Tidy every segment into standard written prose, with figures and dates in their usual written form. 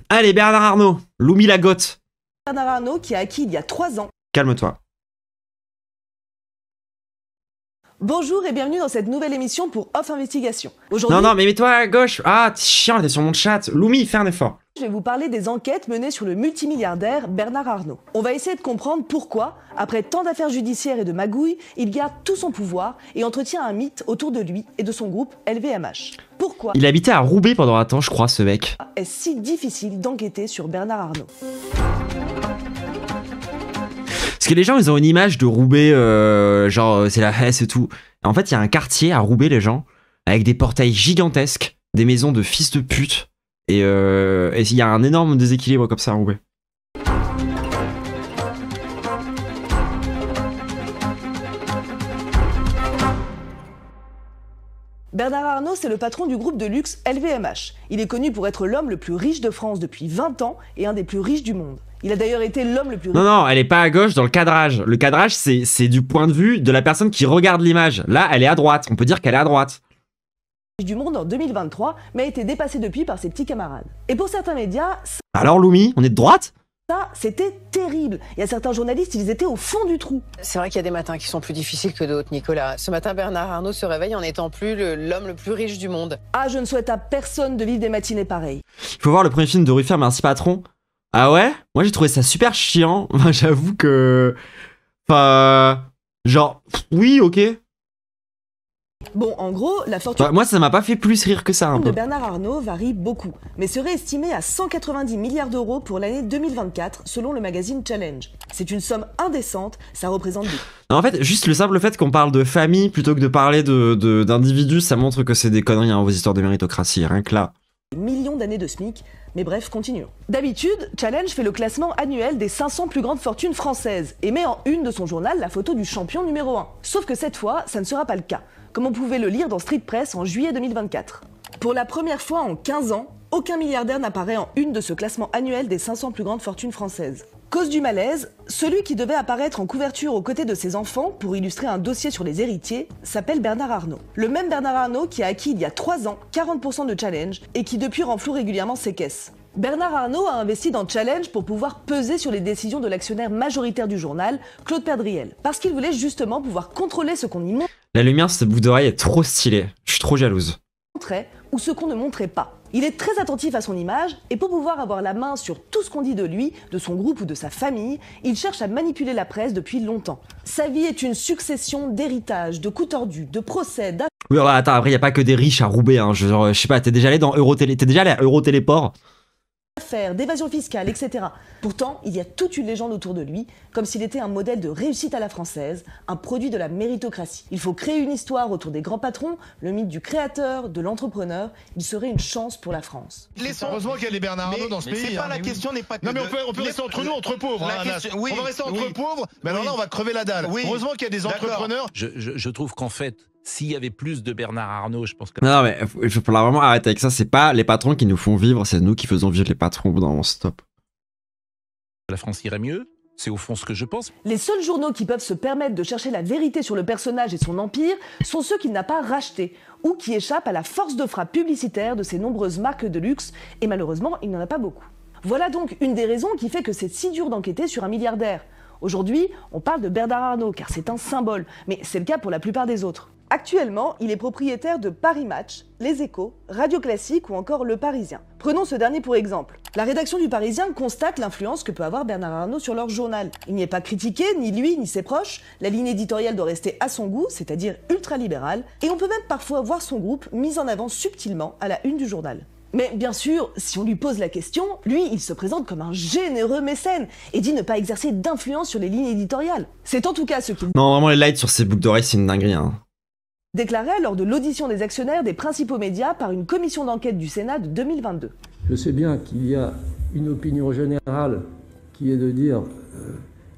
Allez, Bernard Arnault, Loumi Lagotte. Bernard Arnault qui a acquis il y a 3 ans. Calme-toi. Bonjour et bienvenue dans cette nouvelle émission pour Off Investigation. Aujourd'hui, Non, mais mets-toi à gauche. Ah, t'es chiant, t'es sur mon chat. Loumi, fais un effort. je vais vous parler des enquêtes menées sur le multimilliardaire Bernard Arnault. On va essayer de comprendre pourquoi, après tant d'affaires judiciaires et de magouilles, il garde tout son pouvoir et entretient un mythe autour de lui et de son groupe LVMH. Pourquoi Il habitait à Roubaix pendant un temps, je crois, ce mec. est-ce si difficile d'enquêter sur Bernard Arnault? Parce que les gens, ils ont une image de Roubaix, genre, c'est la Hesse et tout. En fait, il y a un quartier à Roubaix, les gens, avec des portails gigantesques, des maisons de fils de pute. Et il y a un énorme déséquilibre comme ça à Roubaix. Bernard Arnault, c'est le patron du groupe de luxe LVMH. Il est connu pour être l'homme le plus riche de France depuis 20 ans et un des plus riches du monde. Il a d'ailleurs été l'homme le plus riche. Non, elle est pas à gauche dans le cadrage. Le cadrage, c'est du point de vue de la personne qui regarde l'image. Là, elle est à droite. On peut dire qu'elle est à droite. Du monde en 2023, mais a été dépassé depuis par ses petits camarades. Et pour certains médias, Alors, Loumi, on est de droite? ça, c'était terrible. Il y a certains journalistes, ils étaient au fond du trou. C'est vrai qu'il y a des matins qui sont plus difficiles que d'autres, Nicolas. Ce matin, Bernard Arnault se réveille en n'étant plus l'homme le plus riche du monde. Ah, je ne souhaite à personne de vivre des matinées pareilles. Il faut voir le premier film de Ruffier, Merci Patron. Ah ouais? Moi, j'ai trouvé ça super chiant. Enfin, j'avoue que... Enfin... Genre... Oui, ok. Bon, en gros, la fortune Moi, ça m'a pas fait plus rire que ça, un de peu. Bernard Arnault varie beaucoup, mais serait estimée à 190 milliards d'euros pour l'année 2024, selon le magazine Challenge. C'est une somme indécente, ça représente des Non, en fait, juste le simple fait qu'on parle de famille plutôt que de parler d'individus, ça montre que c'est des conneries, hein, vos histoires de méritocratie, rien que là. millions d'années de SMIC. Mais bref, continuons. D'habitude, Challenge fait le classement annuel des 500 plus grandes fortunes françaises et met en une de son journal la photo du champion numéro 1. Sauf que cette fois, ça ne sera pas le cas, comme on pouvait le lire dans Street Press en juillet 2024. Pour la première fois en 15 ans, aucun milliardaire n'apparaît en une de ce classement annuel des 500 plus grandes fortunes françaises. Cause du malaise, celui qui devait apparaître en couverture aux côtés de ses enfants pour illustrer un dossier sur les héritiers s'appelle Bernard Arnault. Le même Bernard Arnault qui a acquis il y a 3 ans 40% de Challenge et qui depuis renfloue régulièrement ses caisses. Bernard Arnault a investi dans Challenge pour pouvoir peser sur les décisions de l'actionnaire majoritaire du journal, Claude Perdriel, parce qu'il voulait justement pouvoir contrôler ce qu'on y La lumière, cette boucle d'oreille est trop stylée. Je suis trop jalouse. montrait ou ce qu'on ne montrait pas. Il est très attentif à son image et pour pouvoir avoir la main sur tout ce qu'on dit de lui, de son groupe ou de sa famille, il cherche à manipuler la presse depuis longtemps. Sa vie est une succession d'héritages, de coups tordus, de procès, Oui, alors attends, après, y a pas que des riches à Roubaix, hein. Je sais pas, t'es déjà allé dans Eurotélé, t'es déjà allé à Eurotéléport? d'affaires, d'évasion fiscale, etc. Pourtant, il y a toute une légende autour de lui, comme s'il était un modèle de réussite à la française, un produit de la méritocratie. Il faut créer une histoire autour des grands patrons, le mythe du créateur, de l'entrepreneur. Il serait une chance pour la France. Heureusement qu'il y a les Bernard Arnault dans ce pays. C'est pas hein. la question n'est pas que Non mais de- on peut rester entre nous, entre pauvres. La hein, question- Anas. oui, on va rester entre oui. pauvres, mais alors Oui. là on va crever la dalle. Oui. Heureusement qu'il y a des D'accord. entrepreneurs. Je trouve qu'en fait, s'il y avait plus de Bernard Arnault, je pense que... Non, mais il faut vraiment arrêter avec ça. C'est pas les patrons qui nous font vivre, c'est nous qui faisons vivre les patrons. Non, stop. la France irait mieux. C'est au fond ce que je pense. Les seuls journaux qui peuvent se permettre de chercher la vérité sur le personnage et son empire sont ceux qu'il n'a pas rachetés ou qui échappent à la force de frappe publicitaire de ses nombreuses marques de luxe, et malheureusement, il n'en a pas beaucoup. Voilà donc une des raisons qui fait que c'est si dur d'enquêter sur un milliardaire. Aujourd'hui, on parle de Bernard Arnault car c'est un symbole, mais c'est le cas pour la plupart des autres. Actuellement, il est propriétaire de Paris Match, Les Échos, Radio Classique ou encore Le Parisien. Prenons ce dernier pour exemple. La rédaction du Parisien constate l'influence que peut avoir Bernard Arnault sur leur journal. Il n'y est pas critiqué, ni lui, ni ses proches. La ligne éditoriale doit rester à son goût, c'est-à-dire ultra-libérale, et on peut même parfois voir son groupe mis en avant subtilement à la une du journal. Mais bien sûr, si on lui pose la question, lui, il se présente comme un généreux mécène et dit ne pas exercer d'influence sur les lignes éditoriales. C'est en tout cas ce qu'il Non, vraiment, les lights sur ces boucles d'oreilles, c'est une dinguerie, hein. déclarait lors de l'audition des actionnaires des principaux médias par une commission d'enquête du Sénat de 2022. Je sais bien qu'il y a une opinion générale qui est de dire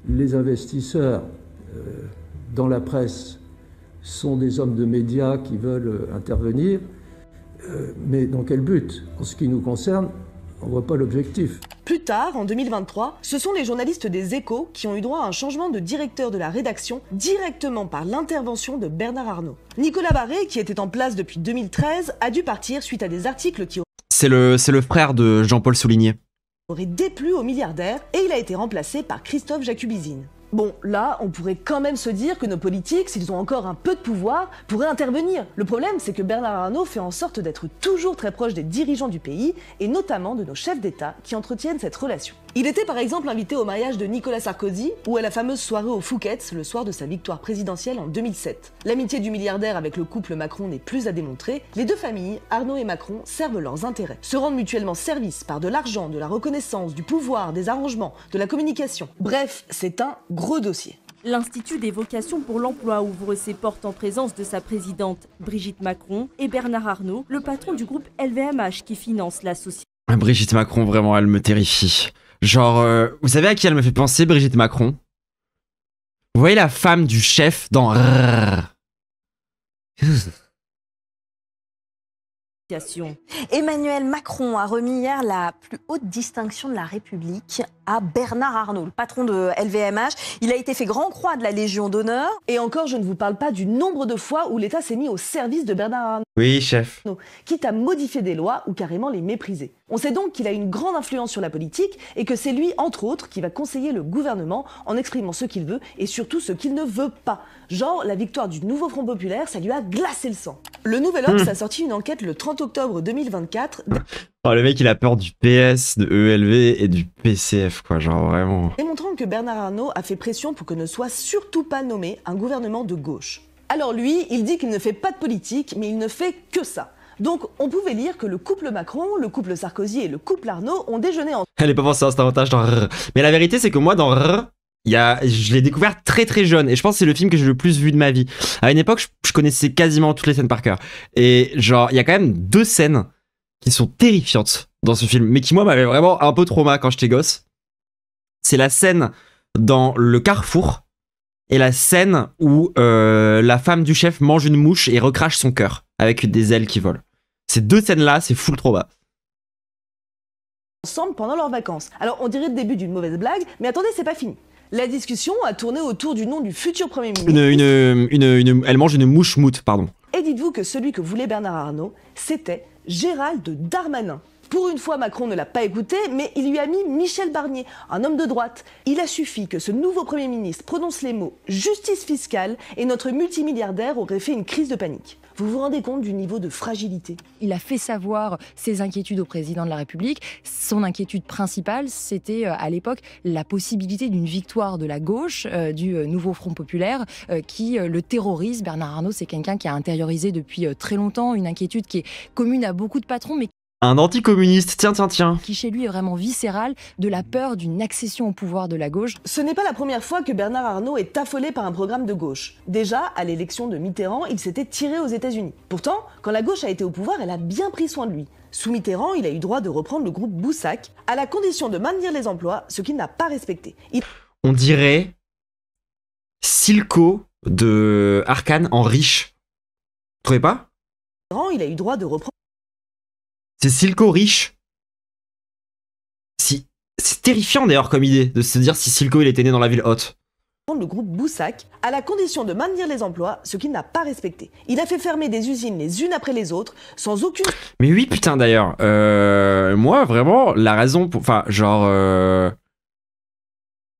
les investisseurs dans la presse sont des hommes de médias qui veulent intervenir, mais dans quel but? En ce qui nous concerne, on ne voit pas l'objectif. Plus tard, en 2023, ce sont les journalistes des Échos qui ont eu droit à un changement de directeur de la rédaction directement par l'intervention de Bernard Arnault. Nicolas Barré, qui était en place depuis 2013, a dû partir suite à des articles qui C'est le frère de Jean-Paul Souligné. aurait déplu au milliardaire et il a été remplacé par Christophe Jacubizine. Bon, là, on pourrait quand même se dire que nos politiques, s'ils ont encore un peu de pouvoir, pourraient intervenir. Le problème, c'est que Bernard Arnault fait en sorte d'être toujours très proche des dirigeants du pays, et notamment de nos chefs d'État qui entretiennent cette relation. Il était par exemple invité au mariage de Nicolas Sarkozy ou à la fameuse soirée au Fouquet's le soir de sa victoire présidentielle en 2007. L'amitié du milliardaire avec le couple Macron n'est plus à démontrer, les deux familles, Arnault et Macron, servent leurs intérêts, se rendent mutuellement service par de l'argent, de la reconnaissance, du pouvoir, des arrangements, de la communication. Bref, c'est un gros dossier. L'Institut des vocations pour l'emploi ouvre ses portes en présence de sa présidente Brigitte Macron et Bernard Arnault, le patron du groupe LVMH qui finance la société. Brigitte Macron, vraiment, elle me terrifie. Genre, vous savez à qui elle me fait penser, Brigitte Macron? Vous voyez la femme du chef dans... Emmanuel Macron a remis hier la plus haute distinction de la République à Bernard Arnault, le patron de LVMH. Il a été fait grand croix de la Légion d'honneur. Et encore, je ne vous parle pas du nombre de fois où l'État s'est mis au service de Bernard Arnault. Oui, chef. Quitte à modifier des lois ou carrément les mépriser. On sait donc qu'il a une grande influence sur la politique et que c'est lui, entre autres, qui va conseiller le gouvernement en exprimant ce qu'il veut et surtout ce qu'il ne veut pas. Genre, la victoire du nouveau Front Populaire, ça lui a glacé le sang. Le Nouvel Obs a sorti une enquête le 30 octobre 2024... Oh, le mec, il a peur du PS, de ELV et du PCF, quoi, genre vraiment. Démontrant que Bernard Arnault a fait pression pour que ne soit surtout pas nommé un gouvernement de gauche. Alors lui, il dit qu'il ne fait pas de politique, mais il ne fait que ça. Donc on pouvait lire que le couple Macron, le couple Sarkozy et le couple Arnault ont déjeuné en... Elle est pas pensée à cet avantage dans Rrr. Mais la vérité, c'est que moi, dans Rrr, je l'ai découvert très très jeune et je pense que c'est le film que j'ai le plus vu de ma vie. À une époque, je connaissais quasiment toutes les scènes par cœur. Et genre, il y a quand même 2 scènes qui sont terrifiantes dans ce film, mais qui moi m'avaient vraiment un peu trauma quand j'étais gosse. C'est la scène dans le carrefour et la scène où la femme du chef mange une mouche et recrache son cœur avec des ailes qui volent. Ces 2 scènes-là, c'est full trauma. Ensemble pendant leurs vacances. Alors on dirait le début d'une mauvaise blague, mais attendez, c'est pas fini. La discussion a tourné autour du nom du futur Premier ministre. Elle mange une mouche moute, pardon. Et dites-vous que celui que voulait Bernard Arnault, c'était Gérald Darmanin. Pour une fois, Macron ne l'a pas écouté, mais il lui a mis Michel Barnier, un homme de droite. Il a suffi que ce nouveau Premier ministre prononce les mots « justice fiscale » et notre multimilliardaire aurait fait une crise de panique. Vous vous rendez compte du niveau de fragilité? Il a fait savoir ses inquiétudes au président de la République. Son inquiétude principale, c'était à l'époque la possibilité d'une victoire de la gauche, du nouveau Front Populaire, qui le terrorise. Bernard Arnault, c'est quelqu'un qui a intériorisé depuis très longtemps une inquiétude qui est commune à beaucoup de patrons, mais un anticommuniste, tiens. Qui chez lui est vraiment viscéral, de la peur d'une accession au pouvoir de la gauche. Ce n'est pas la première fois que Bernard Arnault est affolé par un programme de gauche. Déjà, à l'élection de Mitterrand, il s'était tiré aux États-Unis. Pourtant, quand la gauche a été au pouvoir, elle a bien pris soin de lui. Sous Mitterrand, il a eu droit de reprendre le groupe Boussac, à la condition de maintenir les emplois, ce qu'il n'a pas respecté. On dirait Silco de Arcane en riche. Vous trouvez pas? Il a eu droit de reprendre... C'est Silco riche. C'est terrifiant d'ailleurs comme idée de se dire si Silco il était né dans la ville haute. Le groupe Boussac, à la condition de maintenir les emplois, ce qu'il n'a pas respecté. Il a fait fermer des usines les unes après les autres, sans aucune... Mais oui, putain, d'ailleurs, moi, vraiment, la raison pour... Enfin, genre...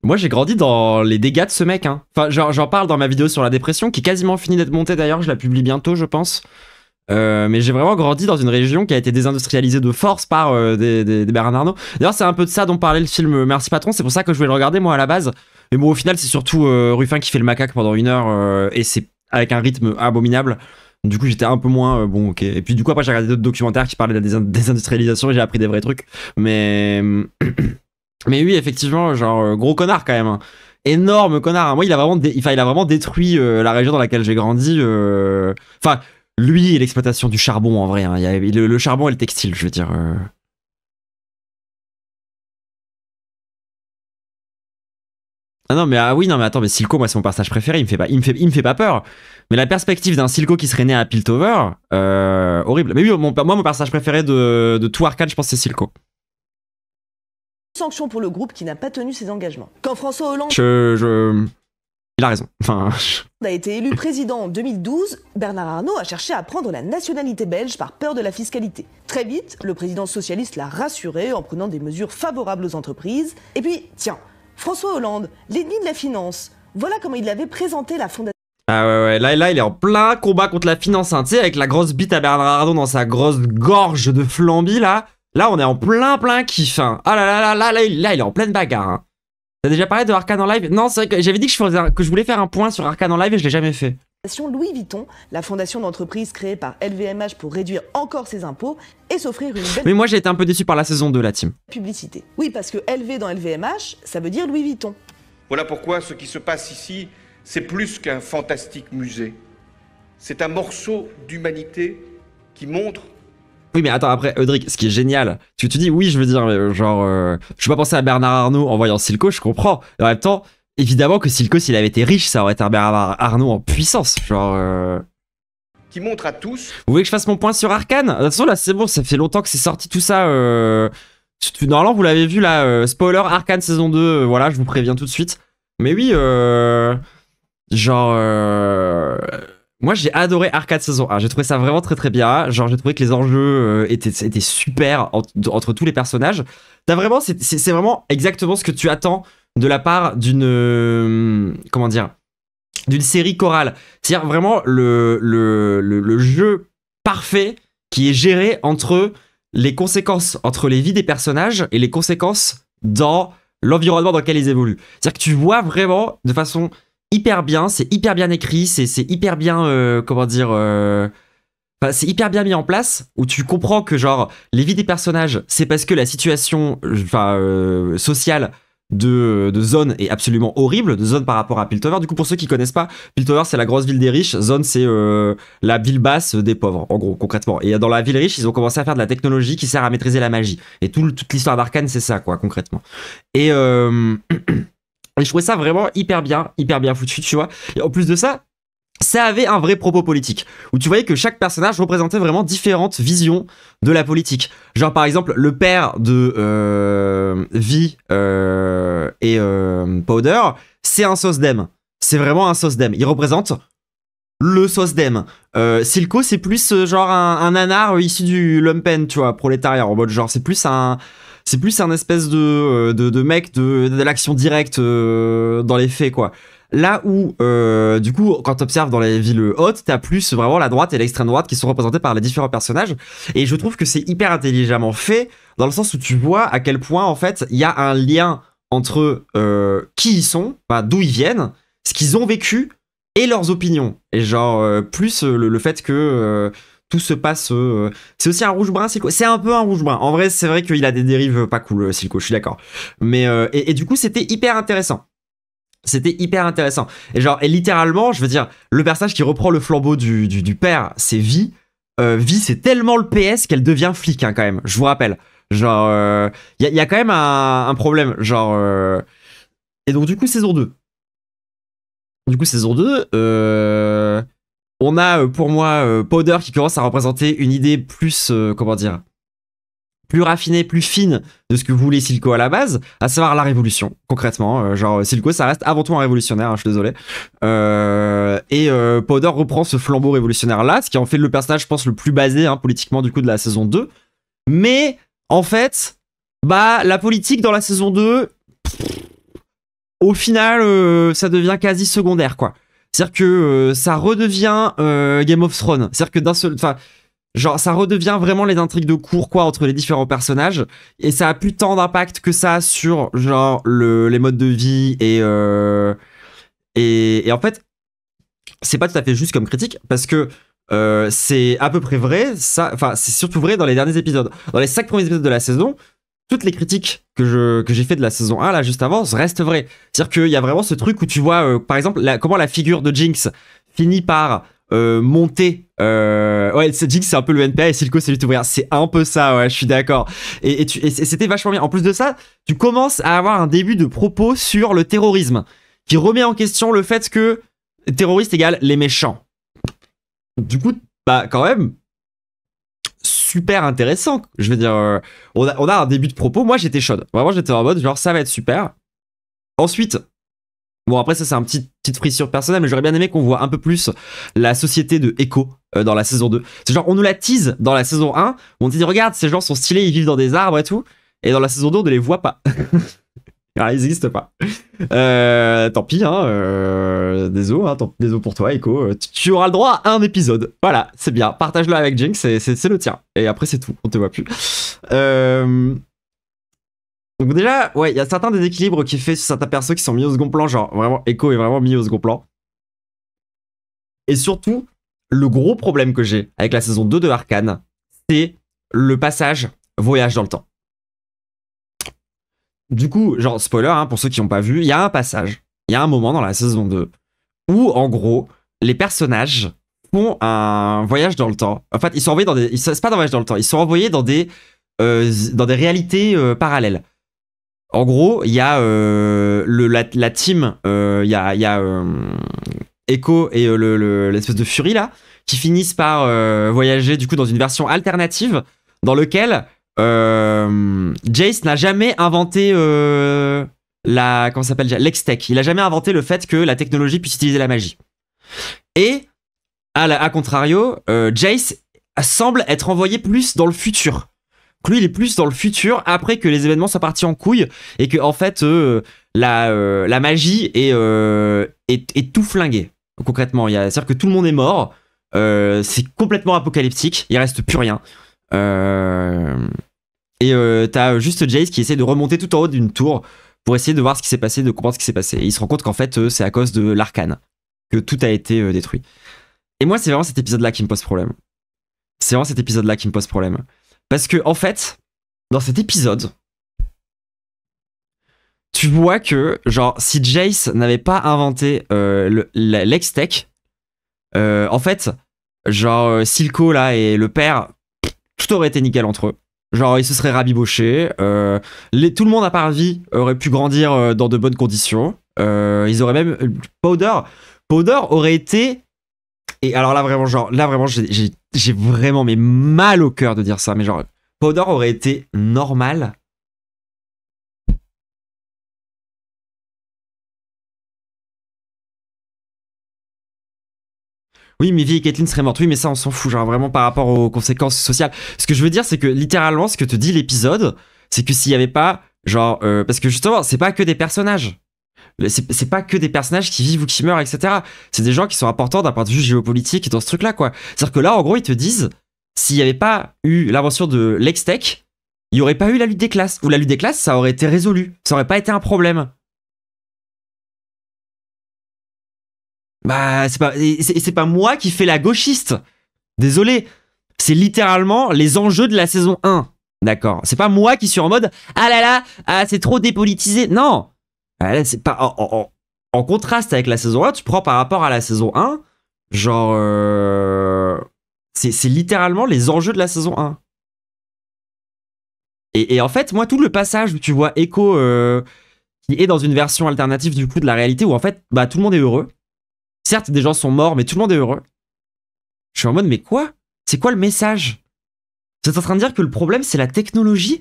Moi, j'ai grandi dans les dégâts de ce mec, hein. Enfin, j'en parle dans ma vidéo sur la dépression, qui est quasiment finie d'être montée, d'ailleurs, je la publie bientôt, je pense. Mais j'ai vraiment grandi dans une région qui a été désindustrialisée de force par des Bernard Arnault. D'ailleurs, c'est un peu de ça dont parlait le film Merci Patron, c'est pour ça que je voulais le regarder, moi, à la base. Mais bon, au final, c'est surtout Ruffin qui fait le macaque pendant 1 heure, et c'est avec un rythme abominable. Du coup, j'étais un peu moins bon, ok. Et puis, du coup, après, j'ai regardé d'autres documentaires qui parlaient de la désindustrialisation et j'ai appris des vrais trucs. Mais oui, effectivement, genre, gros connard quand même. Hein. Énorme connard. Hein. Moi, il a vraiment détruit la région dans laquelle j'ai grandi. Enfin, lui et l'exploitation du charbon, en vrai. Hein. Il y a le charbon et le textile, je veux dire. Ah non mais oui non mais attends, mais Silco, moi c'est mon personnage préféré, il me fait pas peur, mais la perspective d'un Silco qui serait né à Piltover, horrible. Mais oui, mon personnage préféré de tout Arcane, je pense c'est Silco. Sanction pour le groupe qui n'a pas tenu ses engagements. Quand François Hollande il a raison. Enfin, a été élu président en 2012, Bernard Arnault a cherché à prendre la nationalité belge par peur de la fiscalité. Très vite, le président socialiste l'a rassuré en prenant des mesures favorables aux entreprises. Et puis, tiens, François Hollande, l'ennemi de la finance, voilà comment il avait présenté la fondation. ah ouais, là, il est en plein combat contre la finance, hein, tu sais, avec la grosse bite à Bernard Arnault dans sa grosse gorge de flambi, là. Là, on est en plein kiff, hein. Ah là, il est en pleine bagarre, hein. T'as déjà parlé de Arcane en live? Non, c'est vrai que j'avais dit que je voulais faire un point sur Arcane en live et je l'ai jamais fait. Louis Vuitton, la fondation d'entreprise créée par LVMH pour réduire encore ses impôts et s'offrir une belle Mais moi, j'ai été un peu déçu par la saison 2, la team. publicité. Oui, parce que LV dans LVMH, ça veut dire Louis Vuitton. Voilà pourquoi ce qui se passe ici, c'est plus qu'un fantastique musée. C'est un morceau d'humanité qui montre... Oui, mais attends, après, Eudric, ce qui est génial, tu dis, oui, je veux dire, genre, je vais pas penser à Bernard Arnault en voyant Silco, je comprends. Et en même temps, évidemment que Silco, s'il avait été riche, ça aurait été un Bernard Arnault en puissance. Genre. Qui montre à tous. Vous voulez que je fasse mon point sur Arcane? De toute façon, là, c'est bon, ça fait longtemps que c'est sorti tout ça. Normalement, vous l'avez vu, là, spoiler Arcane saison 2, voilà, je vous préviens tout de suite. Mais oui, genre. Moi, j'ai adoré Arcane saison 1. J'ai trouvé ça vraiment très bien. Genre, j'ai trouvé que les enjeux étaient super entre tous les personnages. T'as vraiment, c'est vraiment exactement ce que tu attends de la part d'une, comment dire, d'une série chorale. C'est-à-dire vraiment le jeu parfait qui est géré entre les conséquences, entre les vies des personnages et les conséquences dans l'environnement dans lequel ils évoluent. C'est-à-dire que tu vois vraiment de façon hyper bien, c'est hyper bien écrit, c'est hyper bien, comment dire, c'est hyper bien mis en place, où tu comprends que genre les vies des personnages, c'est parce que la situation sociale de Zone est absolument horrible, de Zone par rapport à Piltover. Du coup, pour ceux qui connaissent pas, Piltover c'est la grosse ville des riches, Zone c'est la ville basse des pauvres, en gros, concrètement. Et dans la ville riche, ils ont commencé à faire de la technologie qui sert à maîtriser la magie. Et toute l'histoire d'Arcane, c'est ça, quoi, concrètement. Et je trouvais ça vraiment hyper bien foutu, tu vois. Et en plus de ça, ça avait un vrai propos politique, où tu voyais que chaque personnage représentait vraiment différentes visions de la politique. Genre par exemple, le père de Vi et Powder, c'est un SOSDEM. C'est vraiment un SOSDEM. Il représente le SOSDEM. Silco, c'est plus genre un nanar issu du lumpen, tu vois, prolétariat, en mode genre, c'est plus un espèce de mec de l'action directe dans les faits, quoi. Là où, du coup, quand tu observes dans les villes hautes, t'as plus vraiment la droite et l'extrême droite qui sont représentés par les différents personnages. Et je trouve que c'est hyper intelligemment fait, dans le sens où tu vois à quel point, en fait, il y a un lien entre qui ils sont, enfin, d'où ils viennent, ce qu'ils ont vécu et leurs opinions. Et genre, plus le fait que... tout se passe... c'est aussi un rouge-brun, Silco. C'est un peu un rouge-brun. En vrai, c'est vrai qu'il a des dérives pas cool, Silco, je suis d'accord. Mais et du coup, c'était hyper intéressant. C'était hyper intéressant. Et genre, et littéralement, je veux dire, le personnage qui reprend le flambeau du père, c'est Vi. Vi, c'est tellement le PS qu'elle devient flic, hein, quand même. Je vous rappelle. Genre, y a quand même un problème. Genre... Et donc, du coup, saison 2. Du coup, saison 2... On a pour moi Powder qui commence à représenter une idée plus, comment dire, plus raffinée, plus fine de ce que voulait Silco à la base, à savoir la révolution, concrètement. Genre Silco, ça reste avant tout un révolutionnaire, hein, je suis désolé. Et Powder reprend ce flambeau révolutionnaire-là, ce qui en fait le personnage, je pense, le plus basé hein, politiquement du coup de la saison 2. Mais en fait, bah la politique dans la saison 2, au final, ça devient quasi secondaire, quoi. C'est-à-dire que ça redevient Game of Thrones. C'est-à-dire que d'un seul... Enfin, genre, ça redevient vraiment les intrigues de cours, quoi, entre les différents personnages. Et ça a plus tant d'impact que ça sur, genre, les modes de vie et en fait, c'est pas tout à fait juste comme critique, parce que c'est à peu près vrai, ça... Enfin, c'est surtout vrai dans les derniers épisodes. Dans les 5 premiers épisodes de la saison... Toutes les critiques que j'ai fait de la saison 1, là, juste avant, restent vraies. C'est-à-dire qu'il y a vraiment ce truc où tu vois, par exemple, comment la figure de Jinx finit par monter. Ouais, Jinx, c'est un peu le NPA et Silco, c'est lui ouvrir. C'est un peu ça, ouais, je suis d'accord. Et c'était vachement bien. En plus de ça, tu commences à avoir un début de propos sur le terrorisme, qui remet en question le fait que terroriste égale les méchants. Du coup, bah, quand même... super intéressant, je veux dire, on a un début de propos, moi j'étais chaude, vraiment j'étais en mode genre ça va être super. Ensuite, Bon, après, ça, c'est un petite frissure personnelle, mais j'aurais bien aimé qu'on voit un peu plus la société de Echo dans la saison 2. C'est genre, on nous la tease dans la saison 1, on dit, regarde, ces gens sont stylés, ils vivent dans des arbres et tout. Et dans la saison 2, on ne les voit pas. Alors, ils n'existent pas. Tant pis, hein. Désolé pour toi, Echo. Tu auras le droit à un épisode. Voilà, c'est bien. Partage-le avec Jinx, c'est le tien. Et après, c'est tout. On te voit plus. Donc déjà, ouais, il y a certains déséquilibres qui fait sur certains persos qui sont mis au second plan, genre vraiment Echo est vraiment mis au second plan. Et surtout, le gros problème que j'ai avec la saison 2 de Arcane, c'est le passage voyage dans le temps. Du coup, genre spoiler hein, pour ceux qui n'ont pas vu, il y a un passage, il y a un moment dans la saison 2 où en gros, les personnages font un voyage dans le temps. En fait, ils sont envoyés dans des... C'est pas un voyage dans le temps, ils sont envoyés dans des réalités parallèles. En gros, il y a la team, il y a Echo et l'espèce de Fury là, qui finissent par voyager du coup dans une version alternative dans lequel Jace n'a jamais inventé comment ça s'appelle déjà, l'Hextech. Il a jamais inventé le fait que la technologie puisse utiliser la magie. Et à contrario, Jace semble être envoyé plus dans le futur. Lui, il est plus dans le futur après que les événements soient partis en couille et que en fait la magie est tout flinguée. Concrètement, c'est-à-dire que tout le monde est mort. C'est complètement apocalyptique. Il reste plus rien. T'as juste Jace qui essaie de remonter tout en haut d'une tour pour essayer de voir ce qui s'est passé, de comprendre ce qui s'est passé. Et il se rend compte qu'en fait, c'est à cause de l'arcane que tout a été détruit. Et moi, c'est vraiment cet épisode-là qui me pose problème. C'est vraiment cet épisode-là qui me pose problème. Parce que, en fait, dans cet épisode, tu vois que, genre, si Jace n'avait pas inventé l'Hextech, en fait, genre, Silco, là, et le père, tout aurait été nickel entre eux. Genre, ils se seraient rabibochés. Tout le monde à part vie aurait pu grandir dans de bonnes conditions. Ils auraient même... Powder aurait été... Et alors là, vraiment, j'ai vraiment mais mal au cœur de dire ça. Mais genre, Powder aurait été normal. Oui, mais Vi et Caitlyn seraient mortes. Oui, mais ça, on s'en fout, genre vraiment par rapport aux conséquences sociales. Ce que je veux dire, c'est que littéralement, ce que te dit l'épisode, c'est que s'il n'y avait pas, genre, parce que justement, c'est pas que des personnages. C'est pas que des personnages qui vivent ou qui meurent, etc. C'est des gens qui sont importants d'un point de vue géopolitique dans ce truc-là, quoi. C'est-à-dire que là, en gros, ils te disent, s'il n'y avait pas eu l'invention de l'Hextech, il n'y aurait pas eu la lutte des classes. Ou la lutte des classes, ça aurait été résolu. Ça aurait pas été un problème. Bah, c'est pas moi qui fais la gauchiste. Désolé. C'est littéralement les enjeux de la saison 1. D'accord. C'est pas moi qui suis en mode, ah là là, ah, c'est trop dépolitisé. Non. C'est pas en contraste avec la saison 1, tu prends par rapport à la saison 1, genre c'est littéralement les enjeux de la saison 1. Et en fait, moi, tout le passage où tu vois Echo qui est dans une version alternative du coup de la réalité où en fait, bah tout le monde est heureux. Certes, des gens sont morts, mais tout le monde est heureux. Je suis en mode, mais quoi? C'est quoi le message? Vous êtes en train de dire que le problème, c'est la technologie?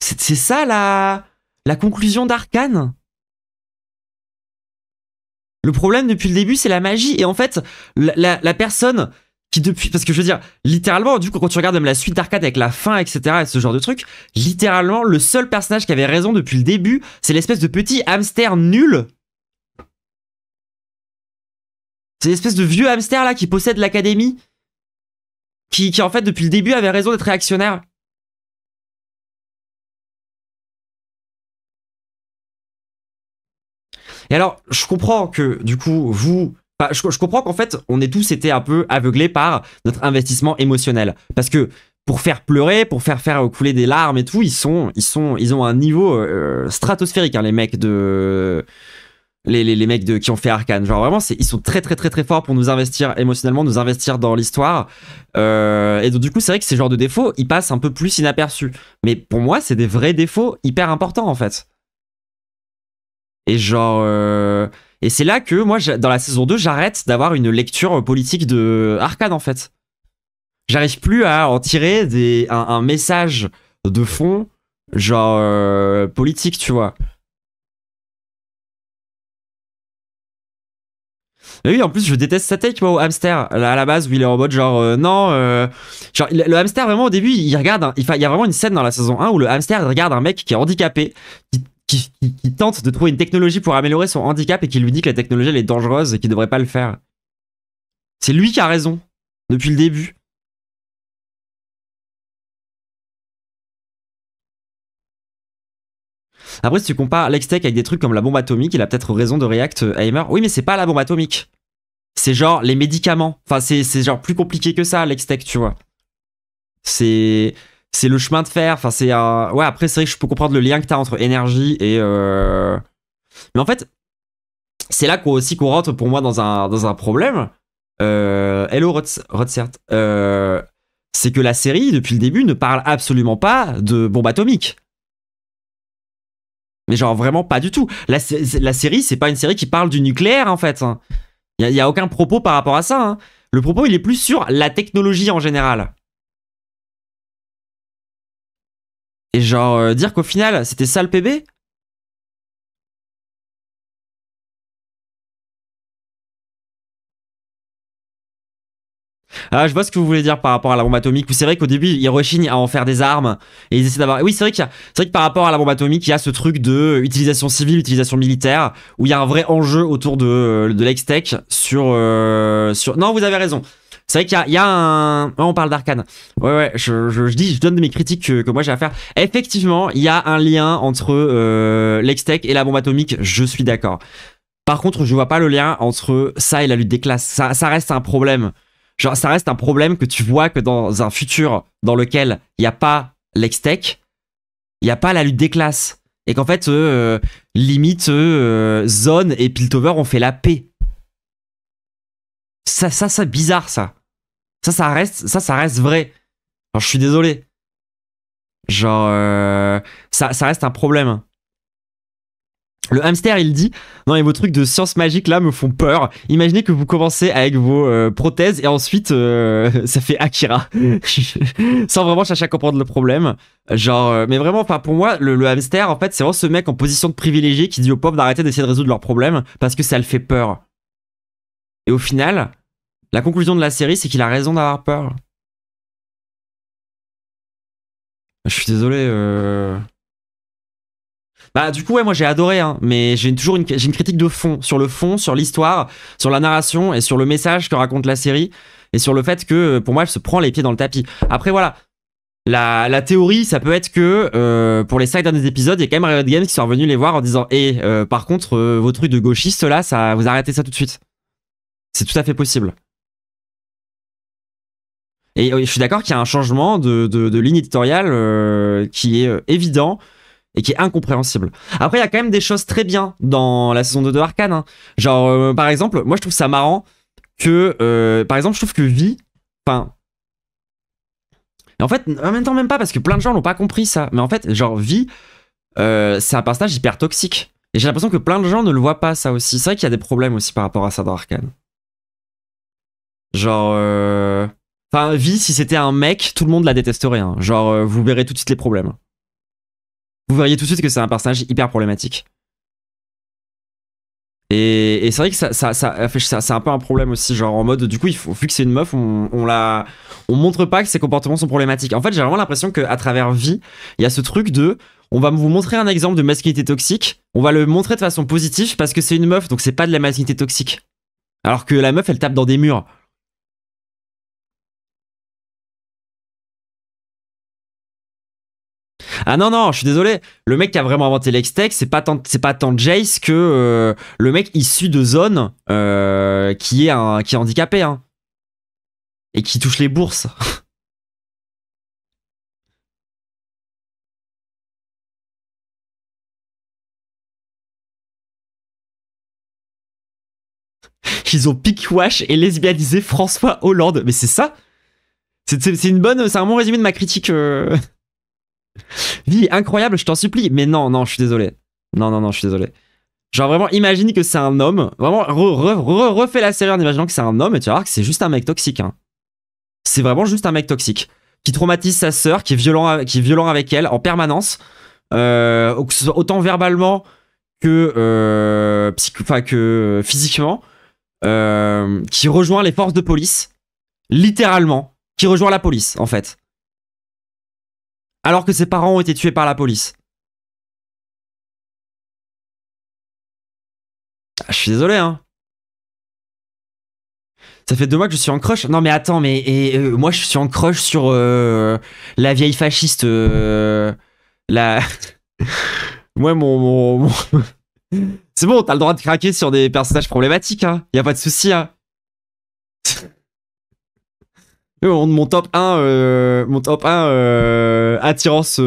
C'est ça la conclusion d'Arcane. Le problème depuis le début, c'est la magie. Et en fait, la personne qui depuis... Parce que je veux dire, littéralement, du coup, quand tu regardes même la suite d'Arcane avec la fin, etc., et ce genre de truc, littéralement, le seul personnage qui avait raison depuis le début, c'est l'espèce de petit hamster nul. C'est l'espèce de vieux hamster là qui possède l'académie. Qui en fait, depuis le début, avait raison d'être réactionnaire. Et alors, je comprends que, du coup, je comprends qu'en fait, on ait tous été un peu aveuglés par notre investissement émotionnel. Parce que pour faire pleurer, pour faire couler des larmes et tout, ils ont un niveau stratosphérique, hein, les mecs de... Les mecs qui ont fait Arcane. Genre vraiment, ils sont très très très très forts pour nous investir émotionnellement, nous investir dans l'histoire. Et donc du coup, c'est vrai que ces genres de défauts, ils passent un peu plus inaperçus. Mais pour moi, c'est des vrais défauts hyper importants en fait. Et genre... Et c'est là que moi, dans la saison 2, j'arrête d'avoir une lecture politique de Arcane en fait. J'arrive plus à en tirer un message de fond, genre politique, tu vois. Mais oui, en plus, je déteste sa tête, moi, au hamster, à la base, où il est en mode genre, non, genre, le hamster, vraiment, au début, il regarde, il y a vraiment une scène dans la saison 1 où le hamster il regarde un mec qui est handicapé, qui tente de trouver une technologie pour améliorer son handicap et qui lui dit que la technologie, elle est dangereuse et qu'il devrait pas le faire. C'est lui qui a raison, depuis le début. Après, si tu compares l'extech avec des trucs comme la bombe atomique, il a peut-être raison de React Heimer. Oui, mais c'est pas la bombe atomique. C'est genre les médicaments. Enfin, c'est genre plus compliqué que ça, l'extech, tu vois. C'est le chemin de fer. Enfin, c'est un... Ouais, après, c'est vrai que je peux comprendre le lien que t'as entre énergie et... Mais en fait, c'est là qu'on rentre pour moi dans un problème. Hello, Rodsert. C'est que la série, depuis le début, ne parle absolument pas de bombe atomique. Mais genre vraiment pas du tout. La série, c'est pas une série qui parle du nucléaire en fait. Il y a aucun propos par rapport à ça. Hein. Le propos, il est plus sur la technologie en général. Et genre dire qu'au final, c'était ça le PB? Ah, je vois ce que vous voulez dire par rapport à la bombe atomique. C'est vrai qu'au début, ils rechignent à en faire des armes et ils essaient d'avoir. Oui, c'est vrai que par rapport à la bombe atomique, il y a ce truc de utilisation civile, utilisation militaire, où il y a un vrai enjeu autour de l'extech sur. Non, vous avez raison. C'est vrai qu'il y a un. Oh, on parle d'Arcane. Ouais, je donne mes critiques que moi j'ai à faire. Effectivement, il y a un lien entre l'extech et la bombe atomique. Je suis d'accord. Par contre, je vois pas le lien entre ça et la lutte des classes. Ça reste un problème. Genre, ça reste un problème que tu vois que dans un futur dans lequel il n'y a pas l'extech, il n'y a pas la lutte des classes. Et qu'en fait, limite, Zone et Piltover ont fait la paix. Ça c'est bizarre, ça. Ça reste vrai. Alors, je suis désolé. Genre, ça reste un problème. Le hamster, il dit « Non, mais vos trucs de science magique, là, me font peur. Imaginez que vous commencez avec vos prothèses et ensuite, ça fait Akira. » Sans vraiment chercher à comprendre le problème. Genre, mais vraiment, enfin, pour moi, le hamster, en fait, c'est vraiment ce mec en position de privilégié qui dit aux pauvres d'arrêter d'essayer de résoudre leurs problèmes parce que ça le fait peur. Et au final, la conclusion de la série, c'est qu'il a raison d'avoir peur. Je suis désolé, Bah du coup ouais, moi j'ai adoré hein, mais j'ai une critique de fond, sur le fond, sur l'histoire, sur la narration et sur le message que raconte la série et sur le fait que pour moi elle se prend les pieds dans le tapis. Après voilà, la théorie ça peut être que pour les 5 derniers épisodes, il y a quand même Riot Games qui sont revenus les voir en disant par contre vos trucs de gauchistes là, ça vous arrêtez ça tout de suite. C'est tout à fait possible. Et je suis d'accord qu'il y a un changement de ligne éditoriale qui est évident et qui est incompréhensible. Après, il y a quand même des choses très bien dans la saison 2 de Arcane. Hein. Genre, par exemple, moi je trouve ça marrant que, par exemple, je trouve que Vi, enfin... Et en fait, en même temps, même pas, parce que plein de gens n'ont pas compris ça. Mais en fait, genre, Vi, c'est un personnage hyper toxique. Et j'ai l'impression que plein de gens ne le voient pas, ça aussi. C'est vrai qu'il y a des problèmes aussi par rapport à ça dans Arcane. Genre... Enfin, Vi, si c'était un mec, tout le monde la détesterait. Hein. Genre, vous verrez tout de suite les problèmes. Vous verriez tout de suite que c'est un personnage hyper problématique. Et c'est vrai que c'est un peu un problème aussi, genre en mode, du coup, vu que c'est une meuf, on montre pas que ses comportements sont problématiques. En fait, j'ai vraiment l'impression qu'à travers Vi, il y a ce truc de, on va vous montrer un exemple de masculinité toxique, on va le montrer de façon positive parce que c'est une meuf, donc c'est pas de la masculinité toxique. Alors que la meuf, elle tape dans des murs. Ah non, non, je suis désolé. Le mec qui a vraiment inventé l'extech, c'est pas tant Jace que le mec issu de Zone qui est handicapé. Hein, et qui touche les bourses. Ils ont pick-wash et lesbianisé François Hollande. Mais c'est ça. C'est un bon résumé de ma critique. Vie incroyable, je t'en supplie. Mais non, non, je suis désolé. Non, je suis désolé. Genre vraiment, imagine que c'est un homme. Vraiment, refais la série en imaginant que c'est un homme et tu vas voir que c'est juste un mec toxique. Hein. C'est vraiment juste un mec toxique. Qui traumatise sa sœur, qui est violent avec elle en permanence. Autant verbalement que physiquement. qui rejoint les forces de police, littéralement, qui rejoint la police, en fait. Alors que ses parents ont été tués par la police. Ah, je suis désolé, hein. Ça fait 2 mois que je suis en crush. Non mais attends, mais moi je suis en crush sur la vieille fasciste. La... Moi C'est bon, t'as le droit de craquer sur des personnages problématiques, hein. Y a pas de souci, hein. Mon top 1, attirance,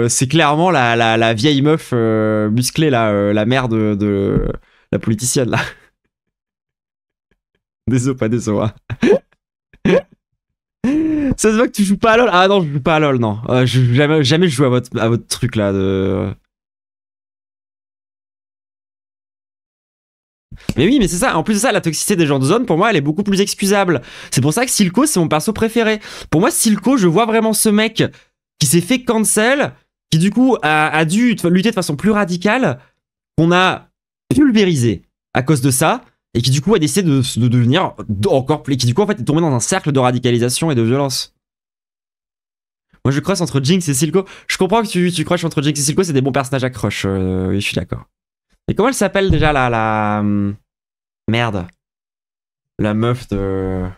c'est clairement la vieille meuf musclée, là, la mère de la politicienne, là. Désolé, pas désolé. Hein. Ça se voit que tu joues pas à LoL. Ah non, je joue pas à LoL, non. Jamais je joue à votre truc, là, de... Mais oui, mais c'est ça. En plus de ça, la toxicité des gens de zone, pour moi, elle est beaucoup plus excusable. C'est pour ça que Silco, c'est mon perso préféré. Pour moi, Silco, je vois vraiment ce mec qui s'est fait cancel, qui du coup a dû lutter de façon plus radicale, qu'on a pulvérisé à cause de ça, et qui du coup a décidé de devenir encore plus... qui du coup en fait est tombé dans un cercle de radicalisation et de violence. Moi je crush entre Jinx et Silco. Je comprends que tu crushes entre Jinx et Silco, c'est des bons personnages à crush. Oui, je suis d'accord. Et comment elle s'appelle déjà la... Merde. La meuf de...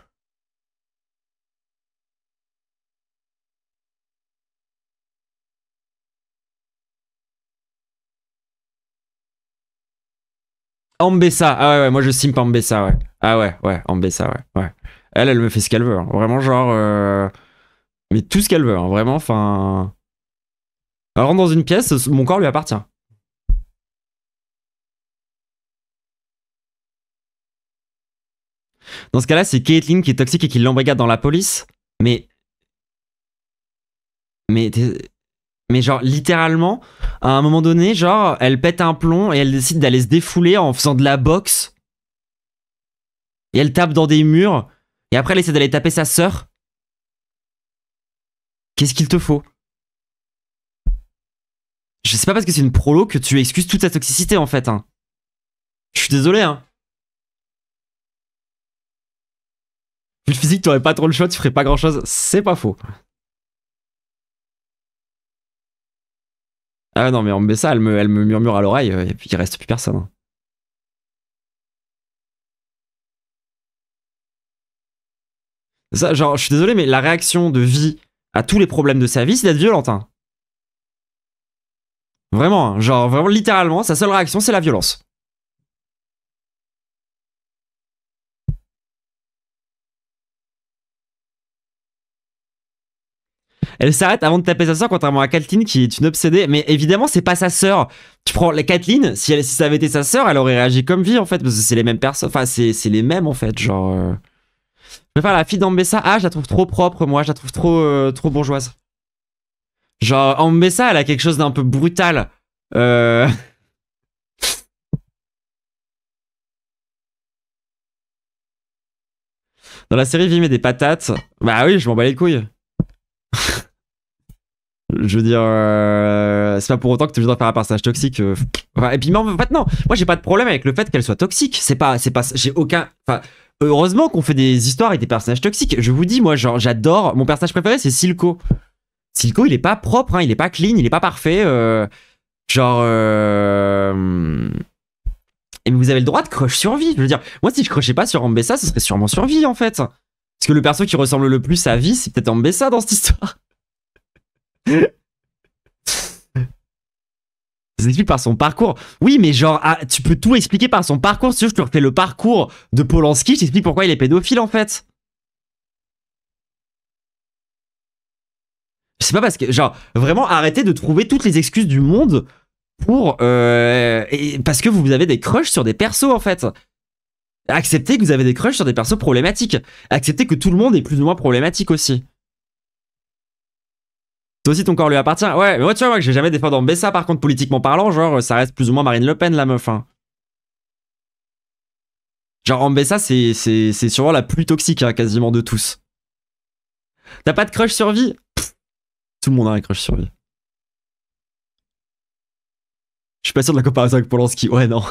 Ambessa. Ah ouais, moi je simp Ambessa, ouais. Ah ouais, Ambessa, ouais. Elle me fait ce qu'elle veut. Hein. Vraiment, genre... Mais tout ce qu'elle veut, hein. Vraiment, enfin... Elle rentre dans une pièce, mon corps lui appartient. Dans ce cas-là, c'est Caitlyn qui est toxique et qui l'embrigade dans la police. Mais genre, littéralement, à un moment donné, genre, elle pète un plomb et elle décide d'aller se défouler en faisant de la boxe. Et elle tape dans des murs. Et après, elle essaie d'aller taper sa sœur. Qu'est-ce qu'il te faut? Je sais pas parce que c'est une prolo que tu excuses toute sa toxicité, en fait. Hein. Je suis désolé, hein. Vu le physique, t'aurais pas trop le choix, tu ferais pas grand-chose. C'est pas faux. Ah non, mais on me met ça, elle me murmure à l'oreille, et puis il reste plus personne. Hein. Ça, genre, je suis désolé, mais la réaction de vie à tous les problèmes de sa vie, c'est d'être violente. Hein. Vraiment, hein, genre, vraiment, littéralement, sa seule réaction, c'est la violence. Elle s'arrête avant de taper sa sœur, contrairement à Caitlyn qui est une obsédée. Mais évidemment, c'est pas sa sœur. Tu prends la Caitlyn, si ça avait été sa sœur, elle aurait réagi comme vie en fait, parce que c'est les mêmes personnes. Enfin, c'est les mêmes en fait, genre. Je préfère la fille d'Ambessa. Ah, je la trouve trop propre, moi. Je la trouve trop bourgeoise. Genre, Ambessa, elle a quelque chose d'un peu brutal. Dans la série Vim et des patates. Bah oui, je m'en bats les couilles. Je veux dire, c'est pas pour autant que tu dois faire un personnage toxique. Enfin, et puis, en fait, non. Moi, j'ai pas de problème avec le fait qu'elle soit toxique. J'ai aucun. Enfin, heureusement qu'on fait des histoires avec des personnages toxiques. Je vous dis, moi, genre, j'adore. Mon personnage préféré, c'est Silco. Silco, il est pas propre, hein, il est pas clean, il est pas parfait. Genre. Et vous avez le droit de crush sur vie. Je veux dire, moi, si je crushais pas sur Ambessa, ce serait sûrement sur vie, en fait. Parce que le perso qui ressemble le plus à vie, c'est peut-être Ambessa dans cette histoire. Ça s'explique par son parcours. Oui, mais genre, tu peux tout expliquer par son parcours. Si je te refais le parcours de Polanski, je t'explique pourquoi il est pédophile en fait. C'est pas parce que, genre, vraiment arrêtez de trouver toutes les excuses du monde pour. Parce que vous avez des crushs sur des persos en fait. Acceptez que vous avez des crushs sur des persos problématiques. Acceptez que tout le monde est plus ou moins problématique aussi. Toi aussi ton corps lui appartient. Ouais, mais moi tu vois, moi que j'ai jamais défendu Ambessa par contre politiquement parlant, genre ça reste plus ou moins Marine Le Pen la meuf. Hein. Genre Ambessa c'est sûrement la plus toxique hein, quasiment de tous. T'as pas de crush sur vie? Tout le monde a un crush sur vie. Je suis pas sûr de la comparaison avec Polanski. Ouais non.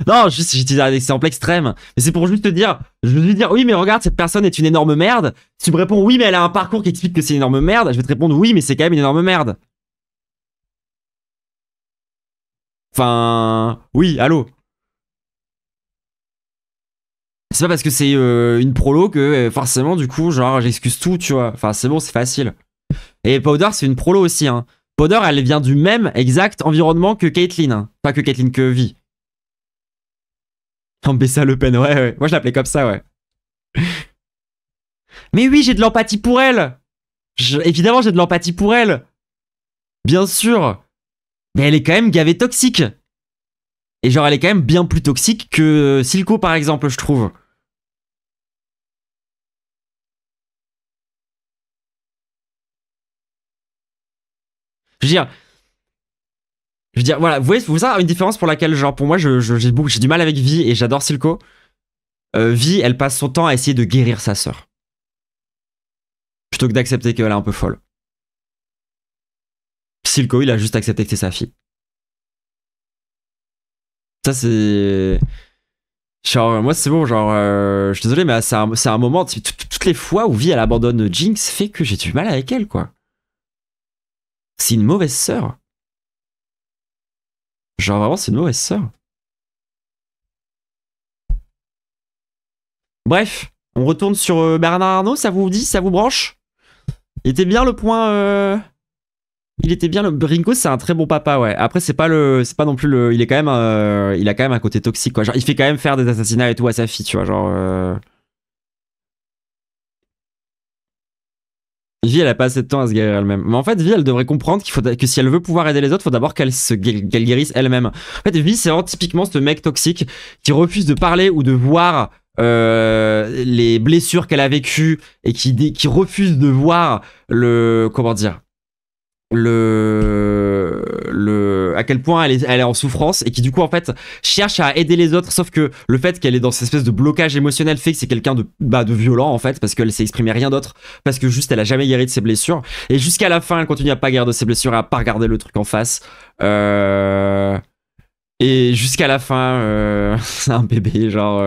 Non, juste j'utilise un exemple extrême. Mais c'est pour juste te dire, je vais te dire, oui, mais regarde, cette personne est une énorme merde. Si tu me réponds, oui, mais elle a un parcours qui explique que c'est une énorme merde, je vais te répondre, oui, mais c'est quand même une énorme merde. Enfin, oui, allô. C'est pas parce que c'est une prolo que forcément, du coup, genre, j'excuse tout, tu vois. Enfin, c'est bon, c'est facile. Et Powder, c'est une prolo aussi, hein. Powder, elle vient du même exact environnement que Caitlyn. Hein. Pas que Caitlyn, que Vi. Bessa Le Pen, ouais. Moi, je l'appelais comme ça, ouais. Mais oui, j'ai de l'empathie pour elle. Évidemment, j'ai de l'empathie pour elle. Bien sûr. Mais elle est quand même gavée toxique. Et genre, elle est quand même bien plus toxique que Silco, par exemple, je trouve. Je veux dire, voilà, vous voyez ça, une différence pour laquelle, genre, pour moi, j'ai du mal avec Vi et j'adore Silco. Vi, elle passe son temps à essayer de guérir sa sœur. Plutôt que d'accepter qu'elle est un peu folle. Silco, il a juste accepté que c'est sa fille. Ça, c'est... Genre, moi, c'est bon, genre, je suis désolé, mais c'est un moment, toutes les fois où Vi, elle abandonne Jinx, fait que j'ai du mal avec elle, quoi. C'est une mauvaise sœur. Genre, vraiment, c'est une mauvaise sœur. Bref, on retourne sur Bernard Arnault, ça vous dit, ça vous branche? Il était bien le point... Il était bien le... Ringo, c'est un très bon papa, ouais. Après, c'est pas non plus le... Il est quand même... il a quand même un côté toxique, quoi. Genre, il fait quand même faire des assassinats et tout à sa fille, tu vois, genre... Vi, elle a pas assez de temps à se guérir elle-même. Mais en fait, Vi, elle devrait comprendre que si elle veut pouvoir aider les autres, faut d'abord qu'elle guérisse elle-même. En fait, Vi, c'est vraiment typiquement ce mec toxique qui refuse de parler ou de voir les blessures qu'elle a vécues et qui refuse de voir le... Comment dire, à quel point elle est en souffrance et qui du coup en fait cherche à aider les autres, sauf que le fait qu'elle est dans cette espèce de blocage émotionnel fait que c'est quelqu'un de violent en fait, parce qu'elle s'est exprimé rien d'autre, parce que juste elle a jamais guéri de ses blessures et jusqu'à la fin elle continue à pas guérir de ses blessures, à pas regarder le truc en face et jusqu'à la fin c'est un bébé genre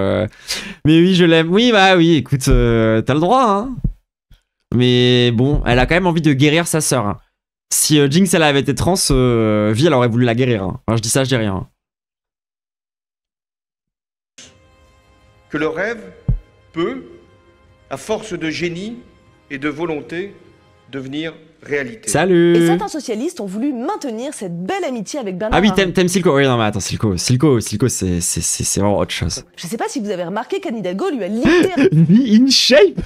mais oui je l'aime, oui bah oui écoute t'as le droit hein, mais bon elle a quand même envie de guérir sa sœur hein. Si Jinx elle avait été trans, Vi elle aurait voulu la guérir. Hein. Enfin, je dis ça, je dis rien. Que le rêve peut, à force de génie et de volonté, devenir réalité. Salut. Et certains socialistes ont voulu maintenir cette belle amitié avec Bernard Ah oui, Arnault. t'aimes Silco. Oui, non mais attends, Silco c'est vraiment autre chose. Je sais pas si vous avez remarqué qu'Anne Hidalgo lui a littéralement in shape.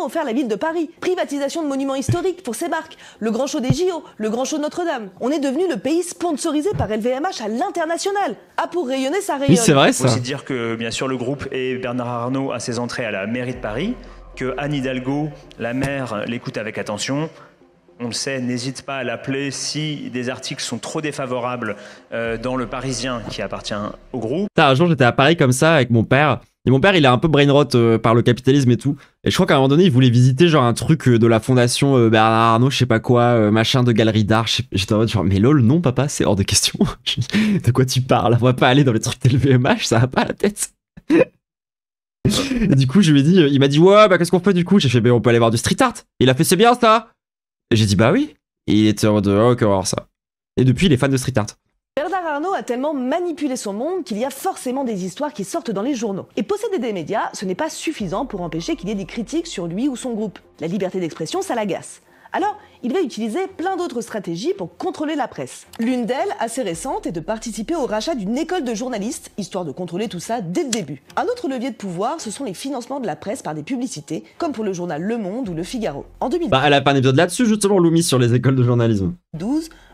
offert la ville de Paris. Privatisation de monuments historiques pour ses marques. Le grand show des JO, le grand show de Notre-Dame. On est devenu le pays sponsorisé par LVMH à l'international. Ah, pour rayonner, ça rayonne. Oui, c'est vrai ça. Il faut aussi dire que, bien sûr, le groupe et Bernard Arnault a ses entrées à la mairie de Paris, que Anne Hidalgo, la maire, l'écoute avec attention. On le sait, n'hésite pas à l'appeler si des articles sont trop défavorables dans Le Parisien qui appartient au groupe. Un jour, j'étais à Paris comme ça avec mon père. Et mon père, il est un peu brainrot par le capitalisme et tout. Et je crois qu'à un moment donné, il voulait visiter genre un truc de la fondation Bernard Arnault, je sais pas quoi, machin de galerie d'art. J'étais en mode genre, mais lol, non papa, c'est hors de question. De quoi tu parles? On va pas aller dans les trucs de LVMH, ça va pas à la tête. Et du coup, je lui ai dit, il m'a dit, ouais, bah qu'est-ce qu'on fait du coup? J'ai fait, bah on peut aller voir du street art. Il a fait, c'est bien ça. Et j'ai dit, bah oui. Et il était en mode, oh, ok, on va voir ça. Et depuis, il est fan de street art. Bernard Arnault a tellement manipulé son monde qu'il y a forcément des histoires qui sortent dans les journaux. Et posséder des médias, ce n'est pas suffisant pour empêcher qu'il y ait des critiques sur lui ou son groupe. La liberté d'expression, ça l'agace. Alors, il va utiliser plein d'autres stratégies pour contrôler la presse. L'une d'elles, assez récente, est de participer au rachat d'une école de journalistes, histoire de contrôler tout ça dès le début. Un autre levier de pouvoir, ce sont les financements de la presse par des publicités, comme pour le journal Le Monde ou Le Figaro. En 2012, Bah, elle a pas un épisode là-dessus, justement, Loumi, sur les écoles de journalisme.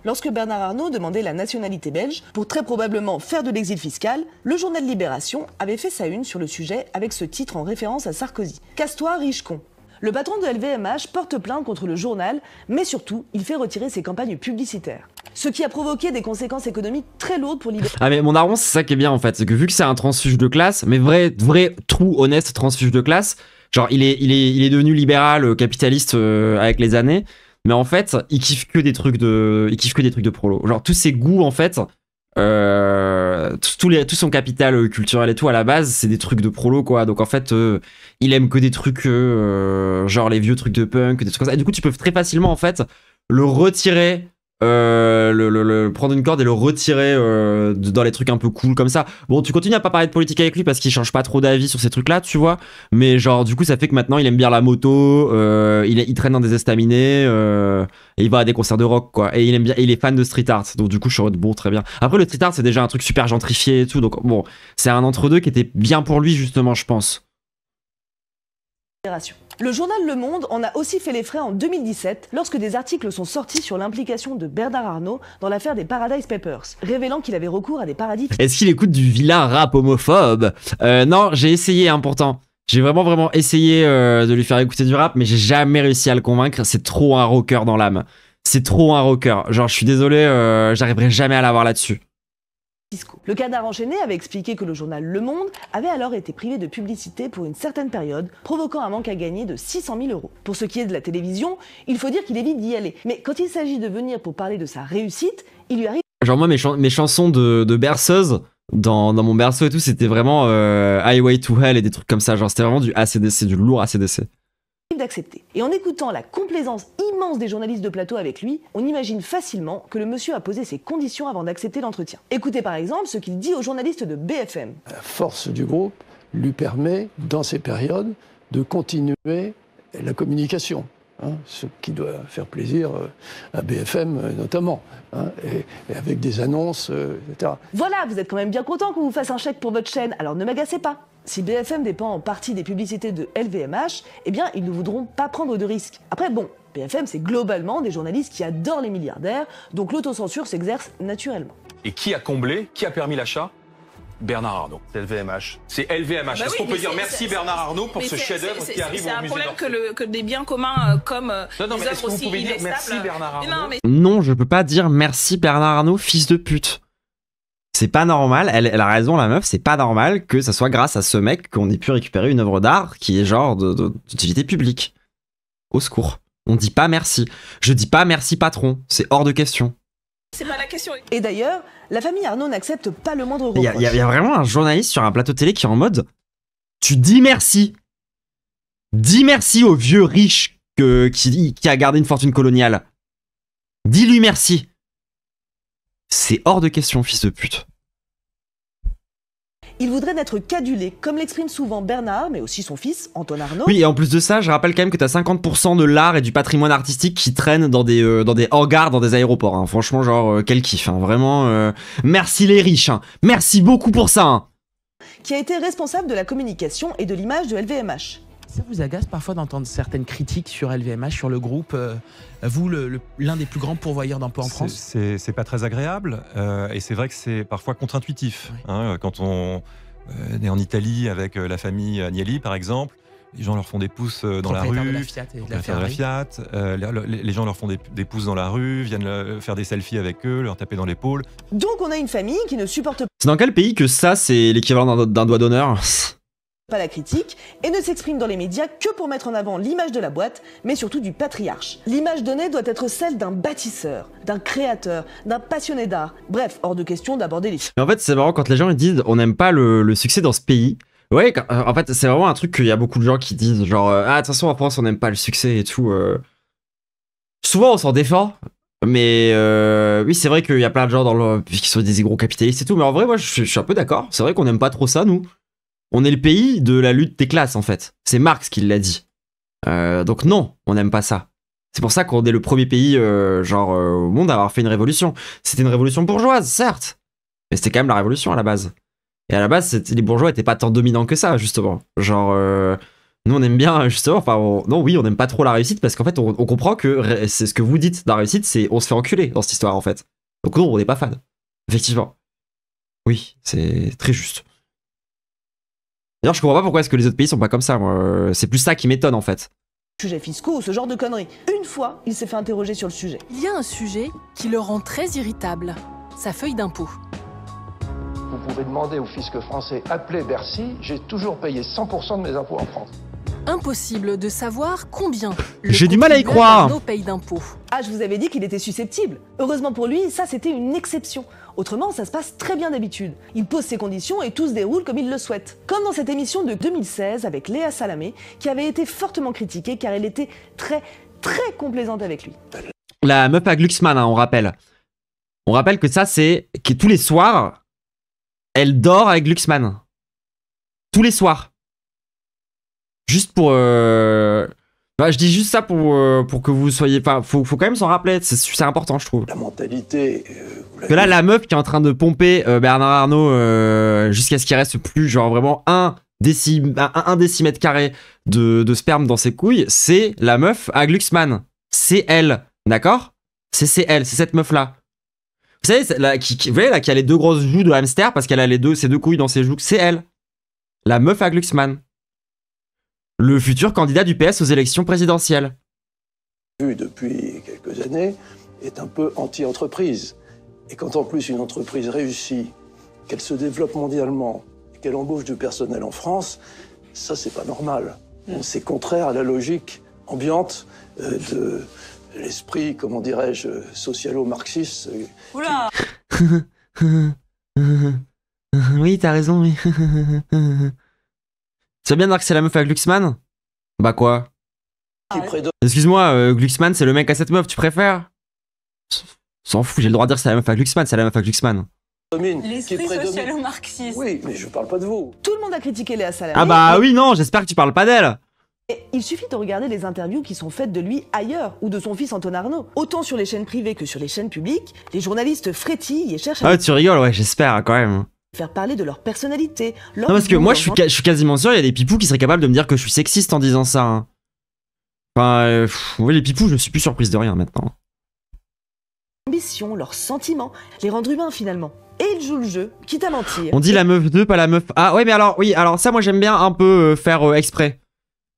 lorsque Bernard Arnault demandait la nationalité belge pour très probablement faire de l'exil fiscal, le journal Libération avait fait sa une sur le sujet avec ce titre en référence à Sarkozy. Casse-toi, riche con. Le patron de LVMH porte plainte contre le journal, mais surtout, il fait retirer ses campagnes publicitaires. Ce qui a provoqué des conséquences économiques très lourdes pour Libération. Ah mais mon daron, c'est ça qui est bien en fait, c'est que vu que c'est un transfuge de classe, mais vrai, true, honnête transfuge de classe, genre il est devenu libéral, capitaliste avec les années, mais en fait, il kiffe que des trucs de prolo. Genre tous ses goûts en fait, tout son capital culturel et tout à la base c'est des trucs de prolo quoi, donc en fait il aime que des trucs genre les vieux trucs de punk, des trucs comme ça, et du coup tu peux très facilement en fait le retirer, prendre une corde et le retirer dans les trucs un peu cool comme ça. Bon, tu continues à pas parler de politique avec lui parce qu'il change pas trop d'avis sur ces trucs là, tu vois, mais genre du coup ça fait que maintenant il aime bien la moto, il traîne dans des estaminets, et il va à des concerts de rock quoi, et il aime bien, il est fan de street art, donc du coup je suis bon, très bien. Après le street art c'est déjà un truc super gentrifié et tout, donc bon c'est un entre-deux qui était bien pour lui justement, je pense. Le journal Le Monde en a aussi fait les frais en 2017 lorsque des articles sont sortis sur l'implication de Bernard Arnault dans l'affaire des Paradise Papers, révélant qu'il avait recours à des paradis. Est-ce qu'il écoute du vilain rap homophobe? Non, j'ai essayé pourtant. J'ai vraiment essayé de lui faire écouter du rap, mais j'ai jamais réussi à le convaincre. C'est trop un rocker dans l'âme. C'est trop un rocker. Genre, je suis désolé, j'arriverai jamais à l'avoir là-dessus. Le Canard enchaîné avait expliqué que le journal Le Monde avait alors été privé de publicité pour une certaine période, provoquant un manque à gagner de 600 000 €. Pour ce qui est de la télévision, il faut dire qu'il évite d'y aller. Mais quand il s'agit de venir pour parler de sa réussite, il lui arrive... Genre moi, mes chansons de berceuse, dans mon berceau et tout, c'était vraiment Highway to Hell et des trucs comme ça. Genre c'était vraiment du ACDC, du lourd ACDC. d'accepter. Et en écoutant la complaisance immense des journalistes de plateau avec lui, on imagine facilement que le monsieur a posé ses conditions avant d'accepter l'entretien. Écoutez par exemple ce qu'il dit aux journalistes de BFM. La force du groupe lui permet, dans ces périodes, de continuer la communication. Ce qui doit faire plaisir à BFM notamment, et avec des annonces, etc. Voilà, vous êtes quand même bien content qu'on vous fasse un chèque pour votre chaîne, alors ne m'agacez pas. Si BFM dépend en partie des publicités de LVMH, eh bien ils ne voudront pas prendre de risques. Après bon, BFM c'est globalement des journalistes qui adorent les milliardaires, donc l'autocensure s'exerce naturellement. Et qui a comblé, qui a permis l'achat ? Bernard Arnault. C'est LVMH. C'est LVMH. Est-ce qu'on peut dire merci Bernard Arnault pour ce chef-d'œuvre qui arrive au musée d'Orsay ? C'est un problème que des biens communs comme non, des mais est-ce que vous pouvez dire merci Bernard Arnault ? Non, je peux pas dire merci Bernard Arnault, fils de pute. C'est pas normal, elle a raison la meuf, c'est pas normal que ça soit grâce à ce mec qu'on ait pu récupérer une œuvre d'art qui est genre d'utilité publique. Au secours. On dit pas merci. Je dis pas merci patron, c'est hors de question. C'est pas la question. Et d'ailleurs, la famille Arnault n'accepte pas le moindre reproche. Il y a vraiment un journaliste sur un plateau télé qui est en mode tu dis merci. Dis merci au vieux riche qui a gardé une fortune coloniale. Dis-lui merci. C'est hors de question, fils de pute. Il voudrait n'être qu'adulé, comme l'exprime souvent Bernard, mais aussi son fils, Antoine Arnault. Oui, et en plus de ça, je rappelle quand même que t'as 50% de l'art et du patrimoine artistique qui traînent dans des hangars, dans des aéroports. Hein. Franchement, genre, quel kiff. Hein. Vraiment, merci les riches. Hein. Merci beaucoup pour ça. Hein. Qui a été responsable de la communication et de l'image de LVMH. Ça vous agace parfois d'entendre certaines critiques sur LVMH, sur le groupe, vous, l'un des plus grands pourvoyeurs d'emplois en France ? C'est pas très agréable, et c'est vrai que c'est parfois contre-intuitif. Oui. Hein, quand on est en Italie avec la famille Agnelli, par exemple, les gens leur font des pouces dans la rue, de la Fiat et de la Fiat, les gens leur font des pouces dans la rue, viennent faire des selfies avec eux, leur taper dans l'épaule. Donc on a une famille qui ne supporte pas... C'est dans quel pays que ça, c'est l'équivalent d'un doigt d'honneur ? Pas la critique et ne s'exprime dans les médias que pour mettre en avant l'image de la boîte, mais surtout du patriarche. L'image donnée doit être celle d'un bâtisseur, d'un créateur, d'un passionné d'art. Bref, hors de question d'aborder les... Mais en fait, c'est marrant quand les gens ils disent on n'aime pas le succès dans ce pays. Ouais, en fait, c'est vraiment un truc qu'il y a beaucoup de gens qui disent genre ah, de toute façon en France on n'aime pas le succès et tout. Souvent on s'en défend. Mais oui, c'est vrai qu'il y a plein de gens qui sont des gros capitalistes et tout. Mais en vrai, moi je suis un peu d'accord. C'est vrai qu'on n'aime pas trop ça, nous. On est le pays de la lutte des classes, en fait. C'est Marx qui l'a dit. Donc non, on n'aime pas ça. C'est pour ça qu'on est le premier pays, au monde à avoir fait une révolution. C'était une révolution bourgeoise, certes. Mais c'était quand même la révolution, à la base. Et à la base, les bourgeois étaient pas tant dominants que ça, justement. Nous, on aime bien, justement... Non, oui, on n'aime pas trop la réussite, parce qu'en fait, on comprend que c'est ce que vous dites, la réussite, c'est on se fait enculer dans cette histoire, en fait. Donc non, on n'est pas fan. Effectivement. Oui, c'est très juste. D'ailleurs, je comprends pas pourquoi est-ce que les autres pays sont pas comme ça, moi. C'est plus ça qui m'étonne, en fait. Sujets fiscaux ou ce genre de conneries. Une fois, il s'est fait interroger sur le sujet. Il y a un sujet qui le rend très irritable. Sa feuille d'impôt. Vous pouvez demander au fisc français, appelez Bercy, j'ai toujours payé 100% de mes impôts en France. Impossible de savoir combien J'ai du mal à y croire. Arnault paye d'impôts. Ah, je vous avais dit qu'il était susceptible. Heureusement pour lui, ça c'était une exception. Autrement, ça se passe très bien d'habitude. Il pose ses conditions et tout se déroule comme il le souhaite. Comme dans cette émission de 2016 avec Léa Salamé, qui avait été fortement critiquée car elle était très complaisante avec lui. La meuf à Glucksmann, hein, on rappelle. On rappelle que ça, c'est que tous les soirs, elle dort avec Glucksmann. Tous les soirs. Juste pour... je dis juste ça pour que vous soyez... Enfin, faut quand même s'en rappeler, c'est important, je trouve. La mentalité... que là, la meuf qui est en train de pomper Bernard Arnault jusqu'à ce qu'il reste plus, genre vraiment un décimètre carré de sperme dans ses couilles, c'est la meuf à Glucksmann. C'est elle, d'accord? C'est elle, c'est cette meuf-là. Vous savez, vous voyez là, qui a les deux grosses joues de hamster parce qu'elle a ses deux couilles dans ses joues, c'est elle. La meuf à Glucksmann. Le futur candidat du PS aux élections présidentielles. Depuis quelques années, est un peu anti-entreprise. Et quand en plus une entreprise réussit, qu'elle se développe mondialement, et qu'elle embauche du personnel en France, ça c'est pas normal. C'est contraire à la logique ambiante de l'esprit, comment dirais-je, socialo-marxiste. Oula. Oui, t'as raison, oui. Tu veux bien dire que c'est la meuf à Glucksmann? Bah quoi? Excuse-moi, Glucksmann, c'est le mec à cette meuf, tu préfères? S'en fout, j'ai le droit de dire que c'est la meuf à Glucksmann, c'est la meuf à Glucksmann. L'esprit socialo-marxiste. Oui, mais je parle pas de vous. Tout le monde a critiqué Léa Salamé. Ah bah oui, non, j'espère que tu parles pas d'elle. Et il suffit de regarder les interviews qui sont faites de lui ailleurs, ou de son fils Antoine Arnault. Autant sur les chaînes privées que sur les chaînes publiques, les journalistes frétillent et cherchent Ah, tu rigoles, ouais, j'espère quand même. faire parler de leur personnalité. Non, parce que moi, je suis quasiment sûr, il y a des pipous qui seraient capables de me dire que je suis sexiste en disant ça. Hein. Enfin, ouais, les pipous, je suis plus surprise de rien maintenant. Ambition, leurs sentiments, les rendre humains finalement. Et ils jouent le jeu, quitte à mentir. On dit la meuf 2, pas la meuf... Ah ouais, mais alors, oui, alors ça, moi, j'aime bien un peu faire exprès.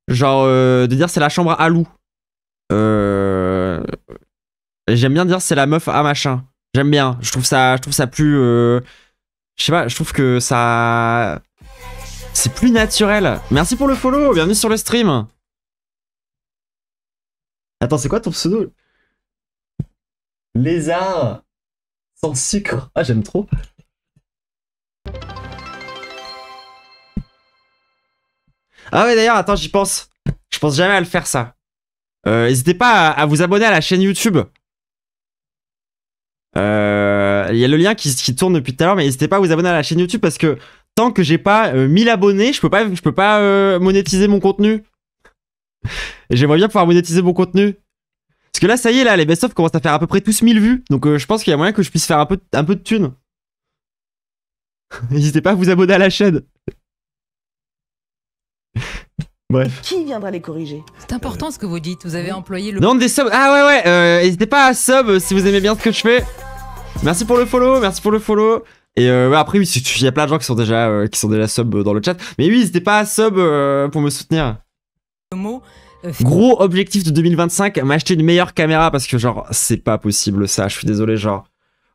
Genre, de dire c'est la chambre à loup. J'aime bien dire c'est la meuf à machin. J'aime bien. Je trouve ça plus... Je sais pas, je trouve que ça... C'est plus naturel. Merci pour le follow, bienvenue sur le stream. Attends, c'est quoi ton pseudo? Lézard sans sucre. Ah, j'aime trop. Ah ouais, d'ailleurs, attends, j'y pense. Je pense jamais à le faire, ça. N'hésitez pas à vous abonner à la chaîne YouTube. Il y a le lien qui tourne depuis tout à l'heure, mais n'hésitez pas à vous abonner à la chaîne YouTube parce que tant que j'ai pas 1000 abonnés, je peux pas monétiser mon contenu. Et j'aimerais bien pouvoir monétiser mon contenu. Parce que là, ça y est, là, les best-of commencent à faire à peu près tous 1000 vues. Donc je pense qu'il y a moyen que je puisse faire un peu de thunes. N'hésitez pas à vous abonner à la chaîne. Bref. Qui viendra les corriger? C'est important ce que vous dites, vous avez employé le... Non, des subs. Ah ouais, n'hésitez pas à sub si vous aimez bien ce que je fais. Merci pour le follow, merci pour le follow. Et après, oui, il y a plein de gens qui sont déjà sub dans le chat. Mais oui, n'hésitez pas à sub pour me soutenir. Gros objectif de 2025, m'acheter une meilleure caméra parce que genre, c'est pas possible ça, je suis désolé, genre.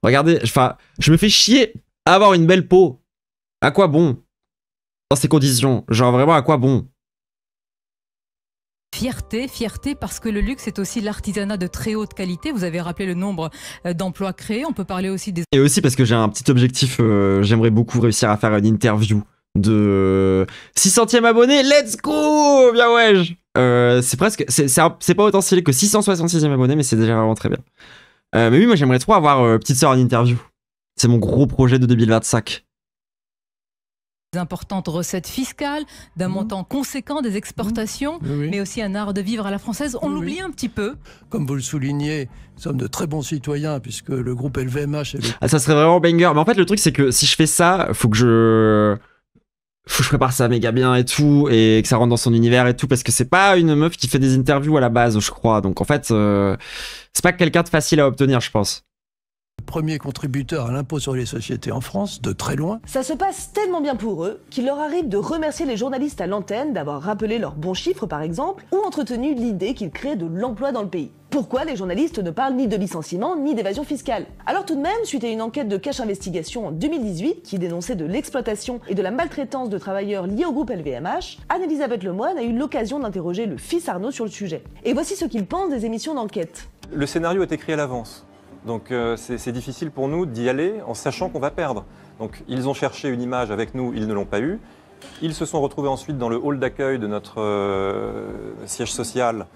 Regardez, enfin, je me fais chier à avoir une belle peau. À quoi bon? Dans ces conditions, genre vraiment à quoi bon? Fierté parce que le luxe est aussi l'artisanat de très haute qualité. Vous avez rappelé le nombre d'emplois créés. On peut parler aussi des... Et aussi parce que j'ai un petit objectif, j'aimerais beaucoup réussir à faire une interview de 600e abonné. Let's go! Bien ouais. C'est presque, c'est pas autant stylé que 666e abonné, mais c'est déjà vraiment très bien. Mais oui, moi j'aimerais trop avoir Petite Sœur en interview. C'est mon gros projet de 2025. Importantes recettes fiscales, d'un montant conséquent des exportations, mais aussi un art de vivre à la française. On l'oublie un petit peu. Comme vous le soulignez, nous sommes de très bons citoyens puisque le groupe LVMH est le... Ah, ça serait vraiment banger. Mais en fait, le truc, c'est que si je fais ça, faut que je prépare ça méga bien et tout, et que ça rentre dans son univers et tout, parce que c'est pas une meuf qui fait des interviews à la base, je crois. Donc en fait, c'est pas quelqu'un de facile à obtenir, je pense. Premier contributeur à l'impôt sur les sociétés en France, de très loin. Ça se passe tellement bien pour eux qu'il leur arrive de remercier les journalistes à l'antenne d'avoir rappelé leurs bons chiffres par exemple, ou entretenu l'idée qu'ils créent de l'emploi dans le pays. Pourquoi les journalistes ne parlent ni de licenciement ni d'évasion fiscale? Alors tout de même, suite à une enquête de Cash Investigation en 2018 qui dénonçait de l'exploitation et de la maltraitance de travailleurs liés au groupe LVMH, Anne-Elisabeth Lemoine a eu l'occasion d'interroger le fils Arnaud sur le sujet. Et voici ce qu'il pense des émissions d'enquête. Le scénario est écrit à l'avance, donc c'est difficile pour nous d'y aller en sachant qu'on va perdre. Donc ils ont cherché une image avec nous, ils ne l'ont pas eue. Ils se sont retrouvés ensuite dans le hall d'accueil de notre siège social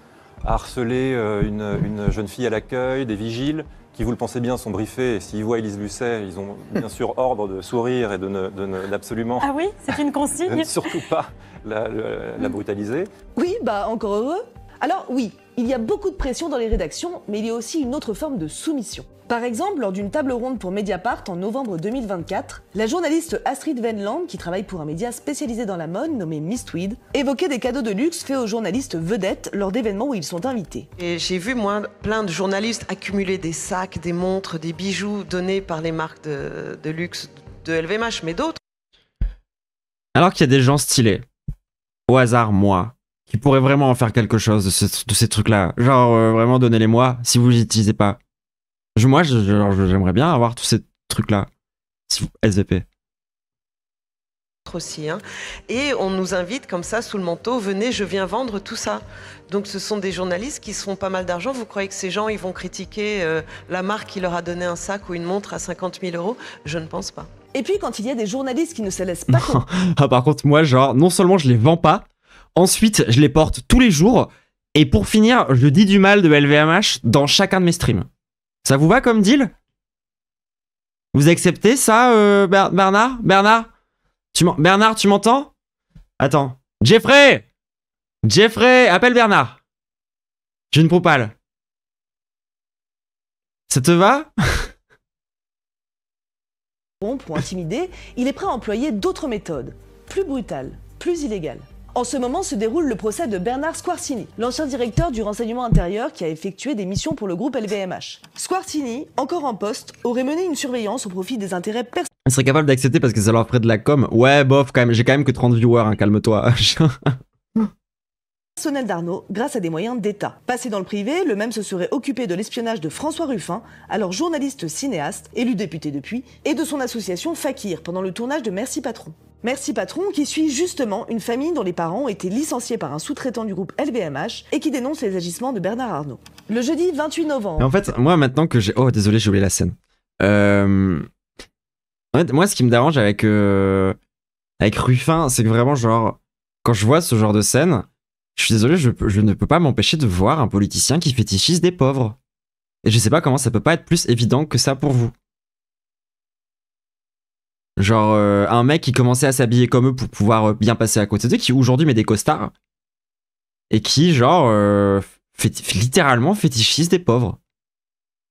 à harceler une jeune fille à l'accueil, des vigiles, qui, vous le pensez bien, sont briefés. Et s'ils voient Élise Lucet, ils ont bien sûr ordre de sourire et d'absolument... Ah oui, c'est une consigne. De ne surtout pas la brutaliser. Oui, bah encore heureux. Alors oui, il y a beaucoup de pression dans les rédactions, mais il y a aussi une autre forme de soumission. Par exemple, lors d'une table ronde pour Mediapart en novembre 2024, la journaliste Astrid Wendland, qui travaille pour un média spécialisé dans la mode nommé Mistweed, évoquait des cadeaux de luxe faits aux journalistes vedettes lors d'événements où ils sont invités. Et j'ai vu, moi, plein de journalistes accumuler des sacs, des montres, des bijoux donnés par les marques de luxe de LVMH, mais d'autres. Alors qu'il y a des gens stylés, au hasard, moi, qui pourraient vraiment en faire quelque chose de ces trucs-là. Genre, vraiment, donnez-les-moi si vous les utilisez pas. Moi, j'aimerais bien avoir tous ces trucs-là. SVP. Aussi, hein. Et on nous invite comme ça, sous le manteau, venez, je viens vendre tout ça. Donc ce sont des journalistes qui se font pas mal d'argent. Vous croyez que ces gens, ils vont critiquer la marque qui leur a donné un sac ou une montre à 50 000 €? Je ne pense pas. Et puis, quand il y a des journalistes qui ne se laissent pas... Ah, par contre, moi, genre, non seulement je les vends pas, ensuite, je les porte tous les jours, et pour finir, je dis du mal de LVMH dans chacun de mes streams. Ça vous va comme deal? Vous acceptez ça, Bernard? Bernard, tu m'entends? Attends. Jeffrey, appelle Bernard. J'ai une propale. Ça te va? Bon, pour intimider, il est prêt à employer d'autres méthodes, plus brutales, plus illégales. En ce moment se déroule le procès de Bernard Squarcini, l'ancien directeur du renseignement intérieur qui a effectué des missions pour le groupe LVMH. Squarcini, encore en poste, aurait mené une surveillance au profit des intérêts personnels. Il serait capable d'accepter parce que ça leur ferait de la com. Ouais, bof, quand même, j'ai quand même que 30 viewers, hein, calme-toi. Personnel d'Arnaud grâce à des moyens d'État. Passé dans le privé, le même se serait occupé de l'espionnage de François Ruffin, alors journaliste cinéaste, élu député depuis, et de son association Fakir pendant le tournage de Merci Patron. Merci Patron qui suit justement une famille dont les parents ont été licenciés par un sous-traitant du groupe LVMH et qui dénonce les agissements de Bernard Arnault. Le jeudi 28 novembre. Et en fait, moi maintenant que j'ai... Oh, désolé, j'ai oublié la scène. En fait, moi, ce qui me dérange avec Ruffin, c'est que vraiment, genre, quand je vois ce genre de scène, je suis désolé, je ne peux pas m'empêcher de voir un politicien qui fétichise des pauvres. Et je sais pas comment ça peut pas être plus évident que ça pour vous. Genre, un mec qui commençait à s'habiller comme eux pour pouvoir bien passer à côté d'eux, qui aujourd'hui met des costards, et qui, genre, littéralement fétichise des pauvres.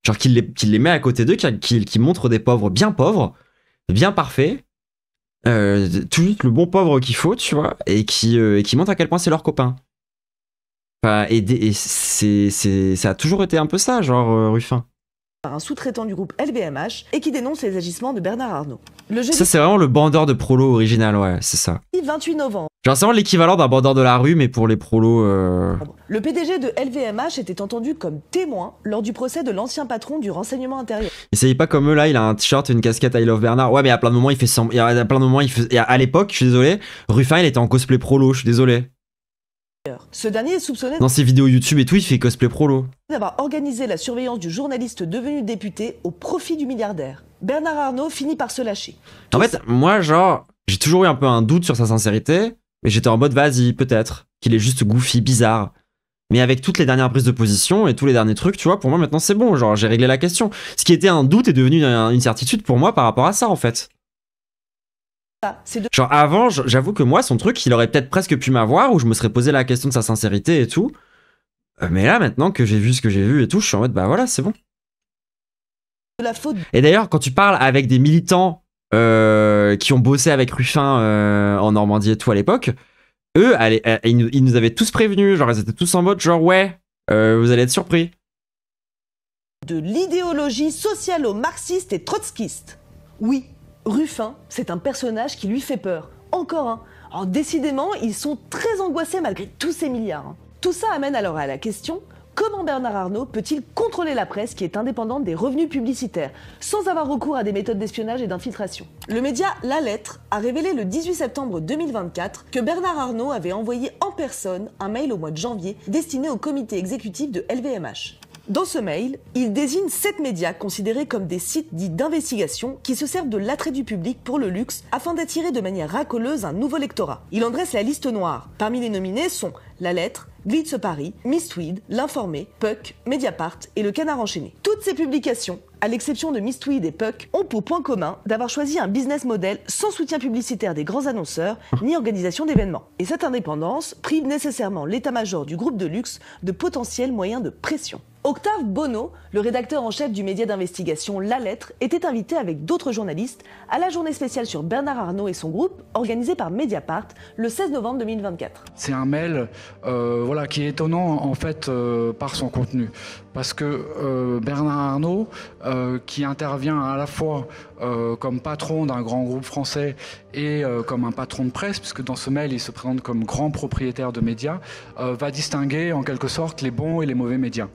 Genre, qu'il les met à côté d'eux, qui montre des pauvres, bien parfaits, tout le bon pauvre qu'il faut, tu vois, et qui montre à quel point c'est leur copain. Enfin, ça a toujours été un peu ça, genre, Ruffin. Par un sous-traitant du groupe LVMH et qui dénonce les agissements de Bernard Arnault. Le jeudi... Ça, c'est vraiment le bandeur de prolo original, ouais, c'est ça. 28 novembre. Genre, c'est vraiment l'équivalent d'un bandeur de la rue, mais pour les prolos. Le PDG de LVMH était entendu comme témoin lors du procès de l'ancien patron du renseignement intérieur. Essayez pas comme eux là, il a un t-shirt et une casquette I Love Bernard. Ouais, mais à plein de moments, il fait semblant. À plein de moments, à l'époque, je suis désolé, Ruffin, il était en cosplay prolo, je suis désolé. Ce dernier est soupçonné dans ses vidéos YouTube et tout, il fait cosplay prolo. D'avoir organisé la surveillance du journaliste devenu député au profit du milliardaire. Bernard Arnault finit par se lâcher. En fait, moi, genre, j'ai toujours eu un peu un doute sur sa sincérité, mais j'étais en mode, vas-y, peut-être, qu'il est juste goofy, bizarre. Mais avec toutes les dernières prises de position et tous les derniers trucs, tu vois, pour moi, maintenant, c'est bon, genre, j'ai réglé la question. Ce qui était un doute est devenu une certitude pour moi par rapport à ça, en fait. Genre avant, j'avoue que moi, son truc, il aurait peut-être presque pu m'avoir, où je me serais posé la question de sa sincérité et tout. Mais là, maintenant que j'ai vu ce que j'ai vu et tout, je suis en mode, bah voilà, c'est bon. Et d'ailleurs, quand tu parles avec des militants qui ont bossé avec Ruffin en Normandie et tout à l'époque, eux, ils nous avaient tous prévenus, genre ils étaient tous en mode, genre ouais, vous allez être surpris. De l'idéologie socialo-marxiste et trotskiste. Oui. Ruffin, c'est un personnage qui lui fait peur. Encore un. Alors décidément, ils sont très angoissés malgré tous ces milliards. Tout ça amène alors à la question, Comment Bernard Arnault peut-il contrôler la presse qui est indépendante des revenus publicitaires, sans avoir recours à des méthodes d'espionnage et d'infiltration? Le média La Lettre a révélé le 18 septembre 2024 que Bernard Arnault avait envoyé en personne un mail au mois de janvier destiné au comité exécutif de LVMH. Dans ce mail, il désigne 7 médias considérés comme des sites dits d'investigation qui se servent de l'attrait du public pour le luxe afin d'attirer de manière racoleuse un nouveau lectorat. Il en dresse la liste noire. Parmi les nominés sont La Lettre, Glitz Paris, Miss Tweed, L'Informé, Puck, Mediapart et Le Canard Enchaîné. Toutes ces publications, à l'exception de Miss Tweed et Puck, ont pour point commun d'avoir choisi un business model sans soutien publicitaire des grands annonceurs ni organisation d'événements. Et cette indépendance prive nécessairement l'état-major du groupe de luxe de potentiels moyens de pression. Octave Bonneau, le rédacteur en chef du média d'investigation La Lettre, était invité avec d'autres journalistes à la journée spéciale sur Bernard Arnault et son groupe, organisée par Mediapart le 16 novembre 2024. C'est un mail voilà, qui est étonnant en fait par son contenu. Parce que Bernard Arnault, qui intervient à la fois comme patron d'un grand groupe français et comme un patron de presse, puisque dans ce mail il se présente comme grand propriétaire de médias, va distinguer en quelque sorte les bons et les mauvais médias.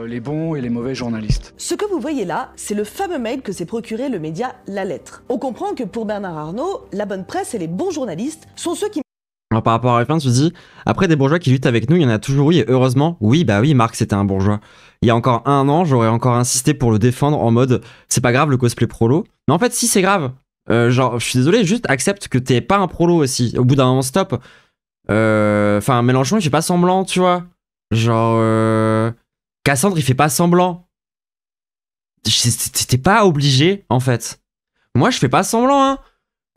Les bons et les mauvais journalistes. Ce que vous voyez là, c'est le fameux mail que s'est procuré le média La Lettre. On comprend que pour Bernard Arnault, la bonne presse et les bons journalistes sont ceux qui... Alors par rapport à F1, tu dis, après des bourgeois qui luttent avec nous, il y en a toujours eu, et heureusement, oui, bah oui, Marc, c'était un bourgeois. Il y a encore un an, j'aurais encore insisté pour le défendre en mode, c'est pas grave le cosplay prolo. Mais en fait, si, c'est grave. Genre, je suis désolé, juste accepte que t'es pas un prolo aussi. Au bout d'un moment, stop. Enfin, Mélenchon, il fait pas semblant, tu vois. Genre... Cassandre, il fait pas semblant. T'es pas obligé, en fait. Moi, je fais pas semblant, hein.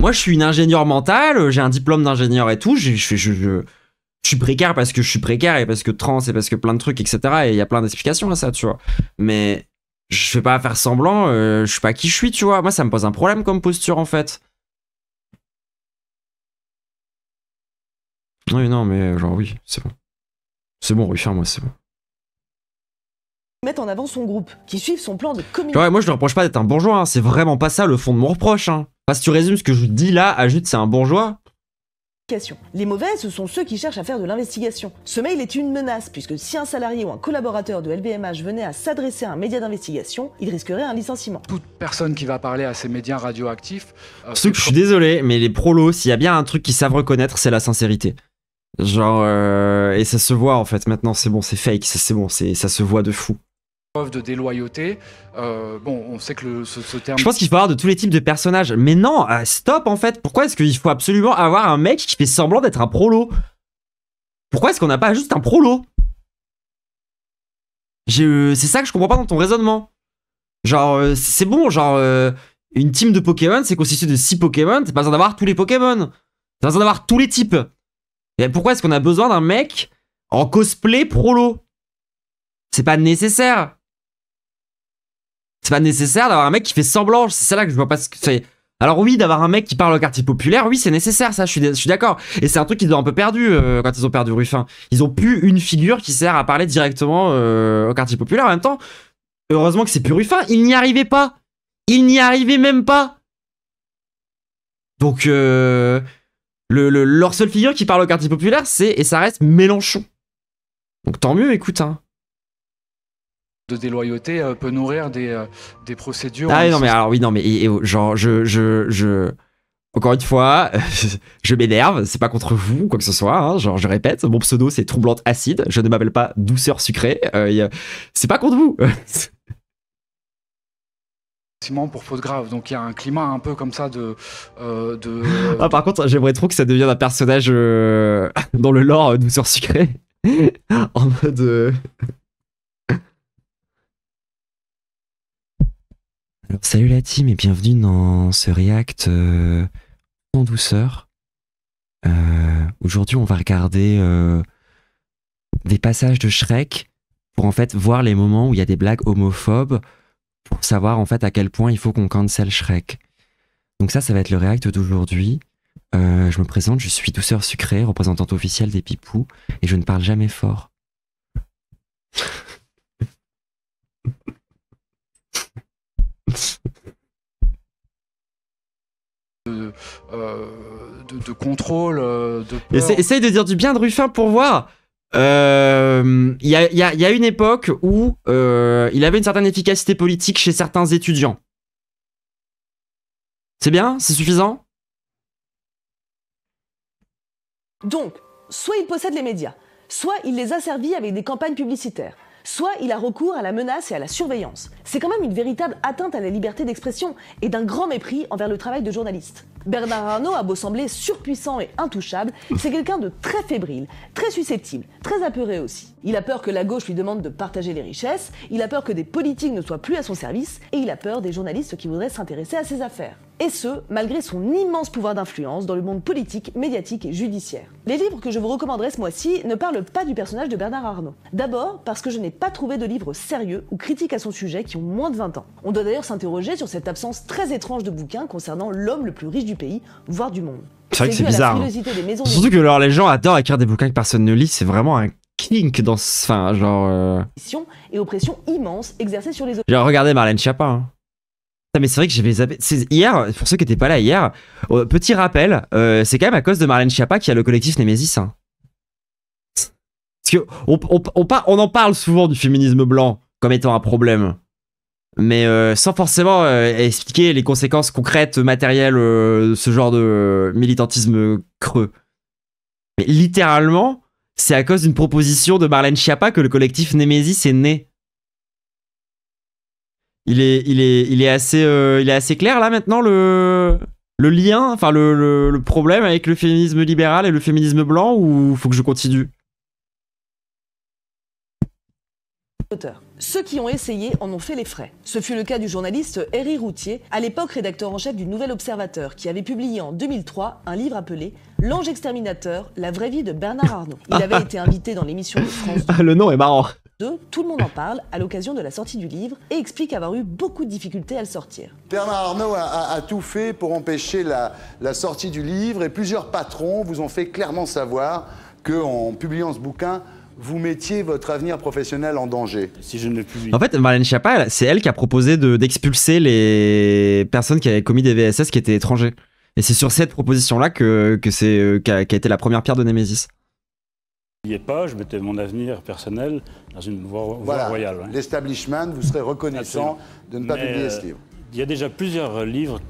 Moi, je suis une ingénieure mentale, j'ai un diplôme d'ingénieur et tout. Je suis précaire parce que je suis précaire et parce que trans et parce que plein de trucs, etc. Et il y a plein d'explications à ça, tu vois. Mais je fais pas faire semblant, je sais pas qui je suis, tu vois. Moi, ça me pose un problème comme posture, en fait. Oui, non, mais genre, oui, c'est bon. C'est bon, Ruffin, moi, c'est bon. Mettent en avant son groupe, qui suivent son plan de communication. Ouais, moi je ne reproche pas d'être un bourgeois, hein. C'est vraiment pas ça le fond de mon reproche. Hein. Parce que tu résumes ce que je dis là, ajoute c'est un bourgeois. Les mauvais, ce sont ceux qui cherchent à faire de l'investigation. Ce mail est une menace, puisque si un salarié ou un collaborateur de LVMH venait à s'adresser à un média d'investigation, il risquerait un licenciement. Toute personne qui va parler à ces médias radioactifs... je suis désolé, mais les prolos, s'il y a bien un truc qu'ils savent reconnaître, c'est la sincérité. Genre, et ça se voit en fait, maintenant c'est bon, c'est fake, c'est bon, ça se voit de fou. De déloyauté, bon, on sait que ce terme... Je pense qu'il faut avoir de tous les types de personnages. Mais non, stop en fait. Pourquoi est-ce qu'il faut absolument avoir un mec qui fait semblant d'être un prolo? Pourquoi est-ce qu'on n'a pas juste un prolo? C'est ça que je comprends pas dans ton raisonnement. Genre, c'est bon, genre, une team de Pokémon, c'est constitué de 6 Pokémon, t'as pas besoin d'avoir tous les Pokémon. T'as besoin d'avoir tous les types. Et pourquoi est-ce qu'on a besoin d'un mec en cosplay prolo? C'est pas nécessaire. C'est pas nécessaire d'avoir un mec qui fait semblant. C'est là que je vois pas ce que c'est. Alors oui, d'avoir un mec qui parle au quartier populaire, oui, c'est nécessaire, ça, je suis d'accord. Et c'est un truc qu'ils ont un peu perdu quand ils ont perdu Ruffin. Ils ont plus une figure qui sert à parler directement au quartier populaire. En même temps, heureusement que c'est plus Ruffin, il n'y arrivait pas. Il n'y arrivait même pas. Donc, leur seule figure qui parle au quartier populaire, c'est, et ça reste, Mélenchon. Donc tant mieux, écoute, hein. De déloyauté peut nourrir des procédures. Ah non mais alors oui non mais genre encore une fois je m'énerve, c'est pas contre vous ou quoi que ce soit, hein, genre je répète, mon pseudo c'est troublante acide, je ne m'appelle pas douceur sucrée, c'est pas contre vous. Pour faute grave, donc il y a un climat un peu comme ça de Ah par contre j'aimerais trop que ça devienne un personnage dans le lore douceur sucrée en mode Alors salut la team et bienvenue dans ce react en douceur. Aujourd'hui on va regarder des passages de Shrek pour en fait voir les moments où il y a des blagues homophobes pour savoir en fait à quel point il faut qu'on cancel Shrek. Donc ça va être le react d'aujourd'hui. Je me présente, je suis douceur sucrée, représentante officielle des Pipous et je ne parle jamais fort. de contrôle. Essaye de dire du bien de Ruffin pour voir. y a une époque où il avait une certaine efficacité politique chez certains étudiants. C'est bien? C'est suffisant? Donc, soit il possède les médias, soit il les asservit avec des campagnes publicitaires, soit il a recours à la menace et à la surveillance. C'est quand même une véritable atteinte à la liberté d'expression et d'un grand mépris envers le travail de journaliste. Bernard Arnault a beau sembler surpuissant et intouchable, c'est quelqu'un de très fébrile, très susceptible, très apeuré aussi. Il a peur que la gauche lui demande de partager les richesses, il a peur que des politiques ne soient plus à son service, et il a peur des journalistes qui voudraient s'intéresser à ses affaires. Et ce, malgré son immense pouvoir d'influence dans le monde politique, médiatique et judiciaire. Les livres que je vous recommanderai ce mois-ci ne parlent pas du personnage de Bernard Arnault. D'abord parce que je n'ai pas trouvé de livres sérieux ou critiques à son sujet qui ont moins de 20 ans. On doit d'ailleurs s'interroger sur cette absence très étrange de bouquins concernant l'homme le plus riche du pays, voire du monde. C'est vrai que c'est dû à la bizarre. frilosité des maisons Surtout que alors, les gens adorent écrire des bouquins que personne ne lit, c'est vraiment un kink dans ce... Enfin, genre... d'édition et oppression immense exercée sur les autres. J'ai regardé Marlène Schiappa. Hein. Putain, mais c'est vrai que j'avais zappé. Hier, pour ceux qui n'étaient pas là hier, petit rappel, c'est quand même à cause de Marlène Schiappa qu'il y a le collectif Némésis. Hein. Parce que on en parle souvent du féminisme blanc comme étant un problème. Mais sans forcément expliquer les conséquences concrètes, matérielles de ce genre de militantisme creux. Mais littéralement, c'est à cause d'une proposition de Marlène Schiappa que le collectif Némésis est né. Il est assez clair là maintenant le lien, enfin le problème avec le féminisme libéral et le féminisme blanc, ou faut que je continue? Ceux qui ont essayé en ont fait les frais. Ce fut le cas du journaliste Herri Routier, à l'époque rédacteur en chef du Nouvel Observateur, qui avait publié en 2003 un livre appelé L'Ange Exterminateur, la vraie vie de Bernard Arnault. Il avait été invité dans l'émission de France 2. Ah, le nom est marrant. Tout le monde en parle à l'occasion de la sortie du livre et explique avoir eu beaucoup de difficultés à le sortir. Bernard Arnault a tout fait pour empêcher la sortie du livre, et plusieurs patrons vous ont fait clairement savoir qu'en publiant ce bouquin, vous mettiez votre avenir professionnel en danger. Si je ne le publie. En fait, Marlène Schiappa, c'est elle qui a proposé d'expulser les personnes qui avaient commis des VSS qui étaient étrangers. Et c'est sur cette proposition-là qu'a été la première pierre de Némésis. Je n'y ai pas, je mettais mon avenir personnel dans une voie Voilà, royale. Ouais. l'establishment vous serait reconnaissant de ne pas publier ce livre. Il y a déjà plusieurs livres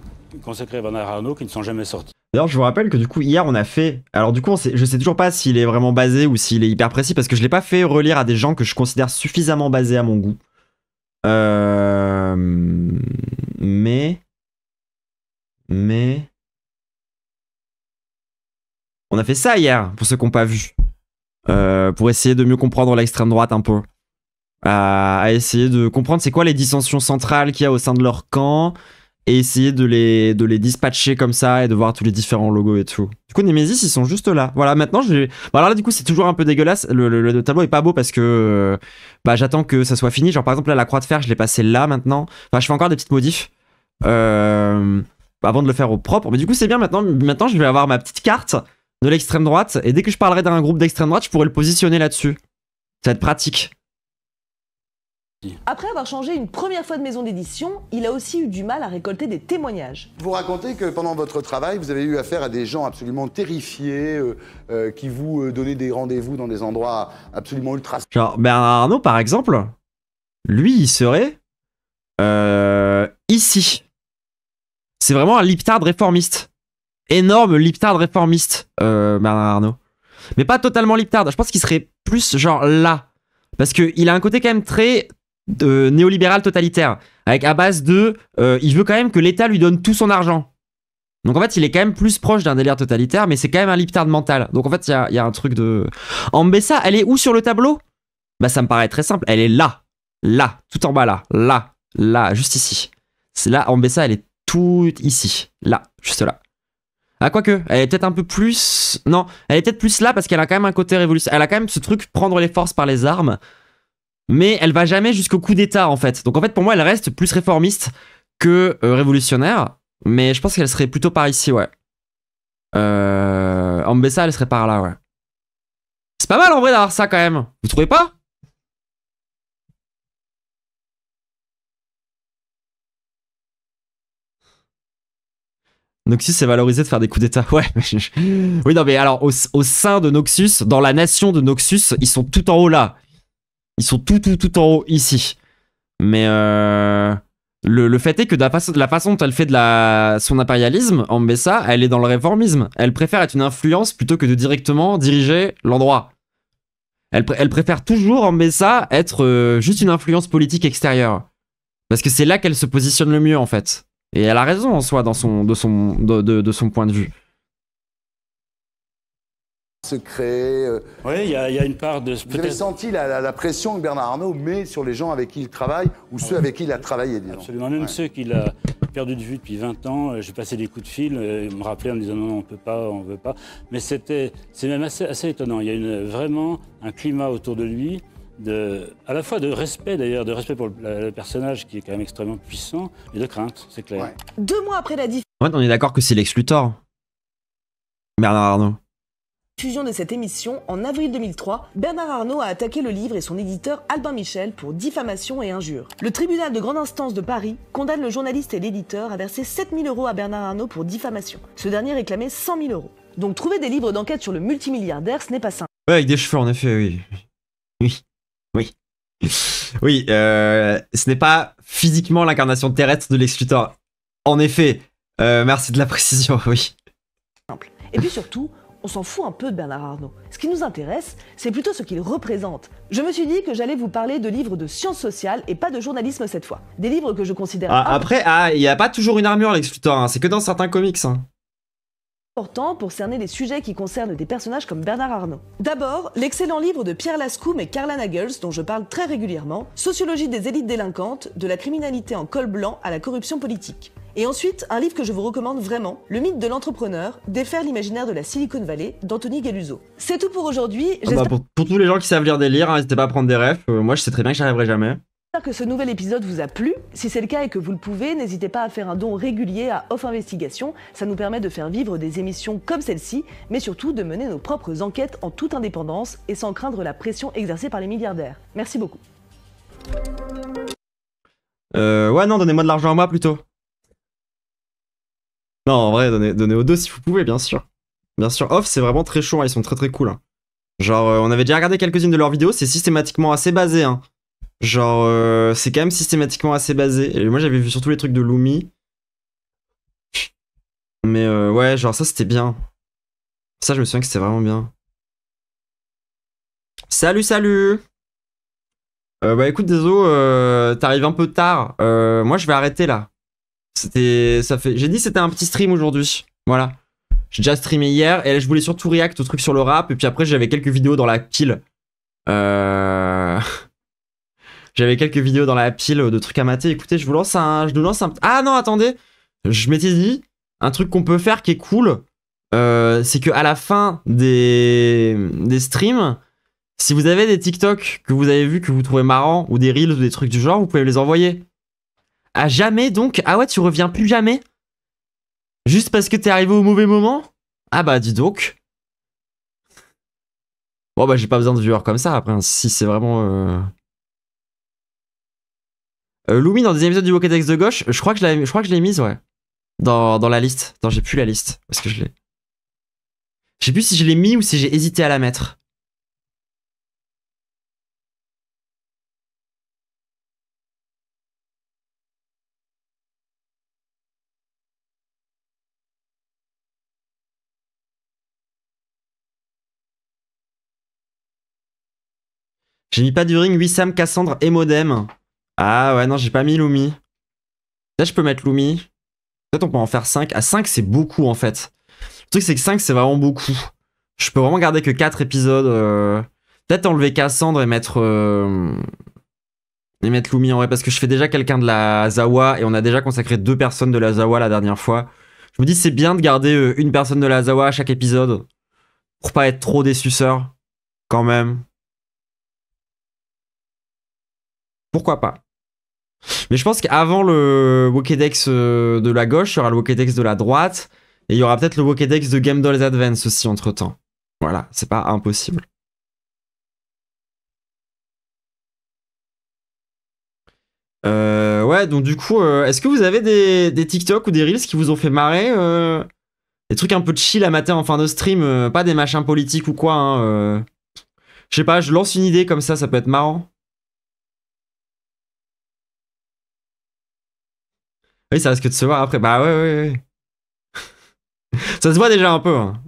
consacrés à Bernard Arnault qui ne sont jamais sortis. D'ailleurs, je vous rappelle que du coup, hier, on a fait... Alors du coup, je sais toujours pas s'il est vraiment basé ou s'il est hyper précis, parce que je l'ai pas fait relire à des gens que je considère suffisamment basés à mon goût. Mais... On a fait ça hier, pour ceux qui n'ont pas vu. Pour essayer de mieux comprendre l'extrême droite un peu. À essayer de comprendre c'est quoi les dissensions centrales qu'il y a au sein de leur camp, et essayer de les dispatcher comme ça et de voir tous les différents logos et tout. Du coup, Némésis, ils sont juste là. Voilà, maintenant, bon, alors là, du coup, c'est toujours un peu dégueulasse. Le tableau est pas beau parce que j'attends que ça soit fini. Genre, par exemple, là, la croix de fer, je l'ai passé là maintenant. Enfin, je fais encore des petites modifs avant de le faire au propre. Mais du coup, c'est bien maintenant. Maintenant, je vais avoir ma petite carte de l'extrême droite. Et dès que je parlerai d'un groupe d'extrême droite, je pourrai le positionner là-dessus. Ça va être pratique. Après avoir changé une première fois de maison d'édition, il a aussi eu du mal à récolter des témoignages. Vous racontez que pendant votre travail, vous avez eu affaire à des gens absolument terrifiés, qui vous donnaient des rendez-vous dans des endroits absolument ultra... Genre, Bernard Arnault, par exemple, lui, il serait ici. C'est vraiment un liptard réformiste. Énorme liptard réformiste, Bernard Arnault. Mais pas totalement liptard. Je pense qu'il serait plus genre là. Parce qu'il a un côté quand même très néolibéral totalitaire. Avec à base de... il veut quand même que l'État lui donne tout son argent. Donc en fait, il est quand même plus proche d'un délire totalitaire, mais c'est quand même un liptard mental. Donc en fait, il y a un truc de... Mbessa, elle est où sur le tableau? Bah ça me paraît très simple. Elle est là. Là. Tout en bas là. Là. Là. Juste ici. C'est là. Mbessa, elle est tout ici. Là. Juste là. Ah, quoique, elle est peut-être un peu plus... Non, elle est peut-être plus là parce qu'elle a quand même un côté révolutionnaire. Elle a quand même ce truc prendre les forces par les armes. Mais elle va jamais jusqu'au coup d'état, en fait. Donc en fait, pour moi, elle reste plus réformiste que révolutionnaire. Mais je pense qu'elle serait plutôt par ici, ouais. Mbessa, elle serait par là, ouais. C'est pas mal, en vrai, d'avoir ça, quand même. Vous trouvez pas? Noxus, c'est valorisé de faire des coups d'état. Ouais. Oui, non, mais alors, au sein de Noxus, dans la nation de Noxus, ils sont tout en haut là. Ils sont tout en haut ici. Mais le fait est que la façon dont elle fait son impérialisme, en Mbessa, elle est dans le réformisme. Elle préfère être une influence plutôt que de directement diriger l'endroit. Elle préfère toujours, en Mbessa, être juste une influence politique extérieure. Parce que c'est là qu'elle se positionne le mieux, en fait. Et elle a raison, en soi, de son point de vue. Secret. Oui, il y a une part de... Vous avez senti la pression que Bernard Arnault met sur les gens avec qui il travaille ou ceux avec qui il a travaillé, disons. Absolument, même ceux qu'il a perdu de vue depuis 20 ans. J'ai passé des coups de fil, il me rappelait en me disant non, on peut pas, on veut pas. Mais c'est même assez étonnant. Il y a vraiment un climat autour de lui, à la fois de respect d'ailleurs, de respect pour le personnage qui est quand même extrêmement puissant, et de crainte, c'est clair. Ouais. 2 mois après la Ouais, on est d'accord que c'est Lex Luthor. Bernard Arnault. diffusion de cette émission, en avril 2003, Bernard Arnault a attaqué le livre et son éditeur Albin Michel pour diffamation et injure. Le tribunal de grande instance de Paris condamne le journaliste et l'éditeur à verser 7 000 € à Bernard Arnault pour diffamation. Ce dernier réclamait 100 000 €. Donc trouver des livres d'enquête sur le multimilliardaire, ce n'est pas simple. Ouais, avec des cheveux, en effet, oui. Oui. Oui, ce n'est pas physiquement l'incarnation terrestre de Lex Luthor. En effet, merci de la précision, oui. Et puis surtout, on s'en fout un peu de Bernard Arnault. Ce qui nous intéresse, c'est plutôt ce qu'il représente. Je me suis dit que j'allais vous parler de livres de sciences sociales et pas de journalisme cette fois. Des livres que je considère... Après, il n'y a pas toujours une armure, Lex Luthor, hein. C'est que dans certains comics. Hein. Important pour cerner les sujets qui concernent des personnages comme Bernard Arnault. D'abord, l'excellent livre de Pierre Lascoum et Karla Nagels, dont je parle très régulièrement, Sociologie des élites délinquantes, de la criminalité en col blanc à la corruption politique. Et ensuite, un livre que je vous recommande vraiment, Le mythe de l'entrepreneur, défaire l'imaginaire de la Silicon Valley, d'Anthony Galuzzo. C'est tout pour aujourd'hui. Pour tous les gens qui savent lire des livres, n'hésitez pas à prendre des refs. Moi, je sais très bien que j'y arriverai jamais. J'espère que ce nouvel épisode vous a plu. Si c'est le cas et que vous le pouvez, n'hésitez pas à faire un don régulier à Off Investigation. Ça nous permet de faire vivre des émissions comme celle-ci, mais surtout de mener nos propres enquêtes en toute indépendance et sans craindre la pression exercée par les milliardaires. Merci beaucoup. Ouais, non, donnez-moi de l'argent à moi plutôt. Non, en vrai, donnez aux deux si vous pouvez, bien sûr. Bien sûr, Off, c'est vraiment très chaud, hein, ils sont très cool. Hein. Genre, on avait déjà regardé quelques-unes de leurs vidéos, c'est systématiquement assez basé, hein. Genre, c'est quand même systématiquement assez basé. Et moi, j'avais vu surtout les trucs de Lumi. Mais ouais, genre, ça, c'était bien. Ça, je me souviens que c'était vraiment bien. Salut. Bah écoute, désolé, t'arrives un peu tard. Moi, je vais arrêter, là. J'ai dit c'était un petit stream aujourd'hui. Voilà. J'ai déjà streamé hier, et je voulais surtout react au truc sur le rap, et puis après, j'avais quelques vidéos dans la pile. J'avais quelques vidéos dans la pile de trucs à mater. Écoutez, je nous lance un... Ah non, attendez. Je m'étais dit, un truc qu'on peut faire qui est cool, c'est qu'à la fin des streams, si vous avez des TikTok que vous avez vus, que vous trouvez marrants, ou des Reels, ou des trucs du genre, vous pouvez les envoyer. À jamais donc? Ah ouais, tu reviens plus jamais? Juste parce que t'es arrivé au mauvais moment? Ah bah dis donc. Bon bah j'ai pas besoin de viewers comme ça après, hein, si c'est vraiment... Lumi dans des épisodes du Pokédex de gauche, je crois que je l'ai mise, ouais. Dans la liste. Attends, j'ai plus la liste. Parce que je l'ai. Je sais plus si je l'ai mis ou si j'ai hésité à la mettre. J'ai mis pas du ring, Wissam, Cassandre et Modem. Ah ouais, non, j'ai pas mis Lumi. Là, je peux mettre Lumi. Peut-être on peut en faire 5. À 5, c'est beaucoup, en fait. Le truc, c'est que 5, c'est vraiment beaucoup. Je peux vraiment garder que 4 épisodes. Peut-être enlever Cassandre et mettre Lumi en vrai, parce que je fais déjà quelqu'un de la Zawa, et on a déjà consacré 2 personnes de la Zawa la dernière fois. Je me dis, c'est bien de garder une personne de la Zawa à chaque épisode. Pour pas être trop des suceurs. Quand même. Pourquoi pas? Mais je pense qu'avant le Pokédex de la gauche, il y aura le Pokédex de la droite. Et il y aura peut-être le Pokédex de Game Dolls Advance aussi entre temps. Voilà, c'est pas impossible. Ouais, Ouais, donc du coup, est-ce que vous avez des TikTok ou des Reels qui vous ont fait marrer des trucs un peu chill à mater en fin de stream, pas des machins politiques ou quoi, hein, je sais pas, je lance une idée comme ça peut être marrant. Oui, ça risque de se voir après. Bah ouais. Ça se voit déjà un peu, hein.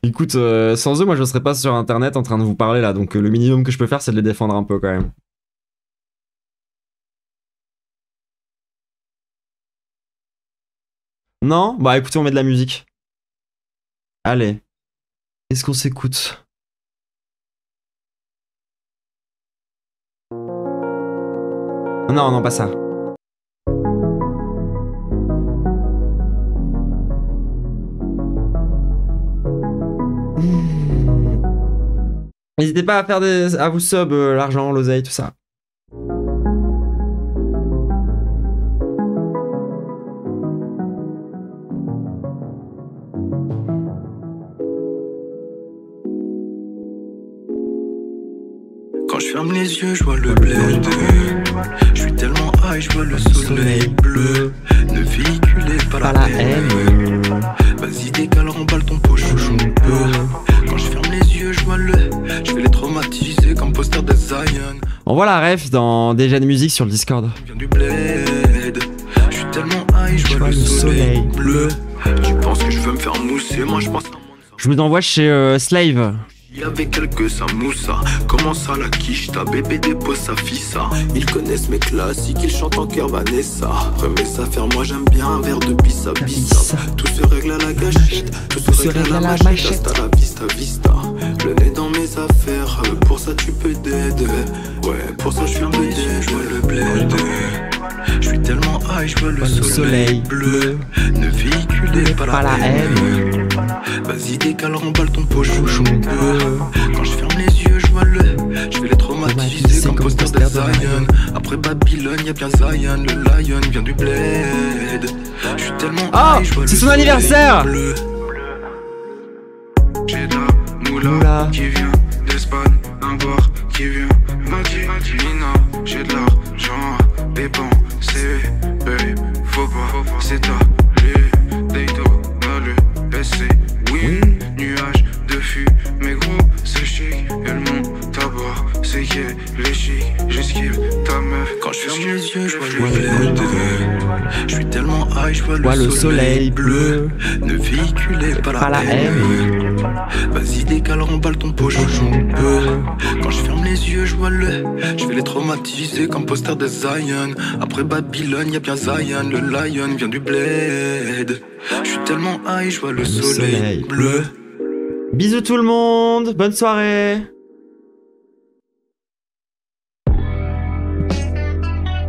Écoute, sans eux, moi je serais pas sur internet en train de vous parler là, donc le minimum que je peux faire c'est de les défendre un peu quand même. Non? Bah écoutez, on met de la musique. Allez. Est-ce qu'on s'écoute? Non, pas ça. N'hésitez pas à faire à vous sub l'argent, l'oseille, tout ça. Quand je ferme les yeux, je vois le bled. Je suis tellement high, je vois le soleil bleu. Ne véhiculez pas la haine. Vas-y, décale, remballe ton pochon peu. Quand je ferme les yeux, je vois je vais les traumatiser comme poster de Zion. On voit la ref dans des jeunes musiques sur le Discord. Je viens du bled. Je suis tellement high, je vois le soleil bleu. Tu penses que je veux me faire mousser? Moi, je pense. Je vous envoie chez Slave. Il y avait quelques samoussa, comment ça la quiche, ta bébé dépose sa fissa. Ils connaissent mes classiques, ils chantent en cœur Vanessa. Remets ça faire, moi j'aime bien un verre de bissa. Tout se règle à la gâchette, tout se règle à la machette. Hasta la vista. Le nez dans mes affaires, pour ça tu peux d'aider. Ouais, pour ça je suis bled, je vois le bled. Je suis tellement high, je vois le soleil bleu. Ne véhiculez pas la haine. Vas-y, décale, remballe ton pochon peu. Quand je ferme les yeux, je vois je vais les traumatiser comme poster de Zion. Après Babylone, y'a bien Zion. Le lion vient du bled. Je suis tellement high, je vois c'est son anniversaire. J'ai de la moula qui vient d'Espagne. Un bar qui vient Madina. J'ai de l'argent à dépenser. Babe, faut pas, c'est ta Daytona, le SC. Oui, nuage de fumée gros, c'est chic. Et le monde tabac, c'est qu'elle est chic. J'esquive ta meuf. Quand je ferme les yeux, je vois le bled. Je suis tellement high, je vois le soleil bleu. Ne véhiculez pas la haine. Vas-y, décale, remballe ton pochon peu. Quand je ferme les yeux, je vois je vais les traumatiser comme poster de Zion. Après Babylone, y'a bien Zion. Le lion vient du bled. Je suis tellement high, je vois le soleil bleu. Bisous tout le monde, bonne soirée.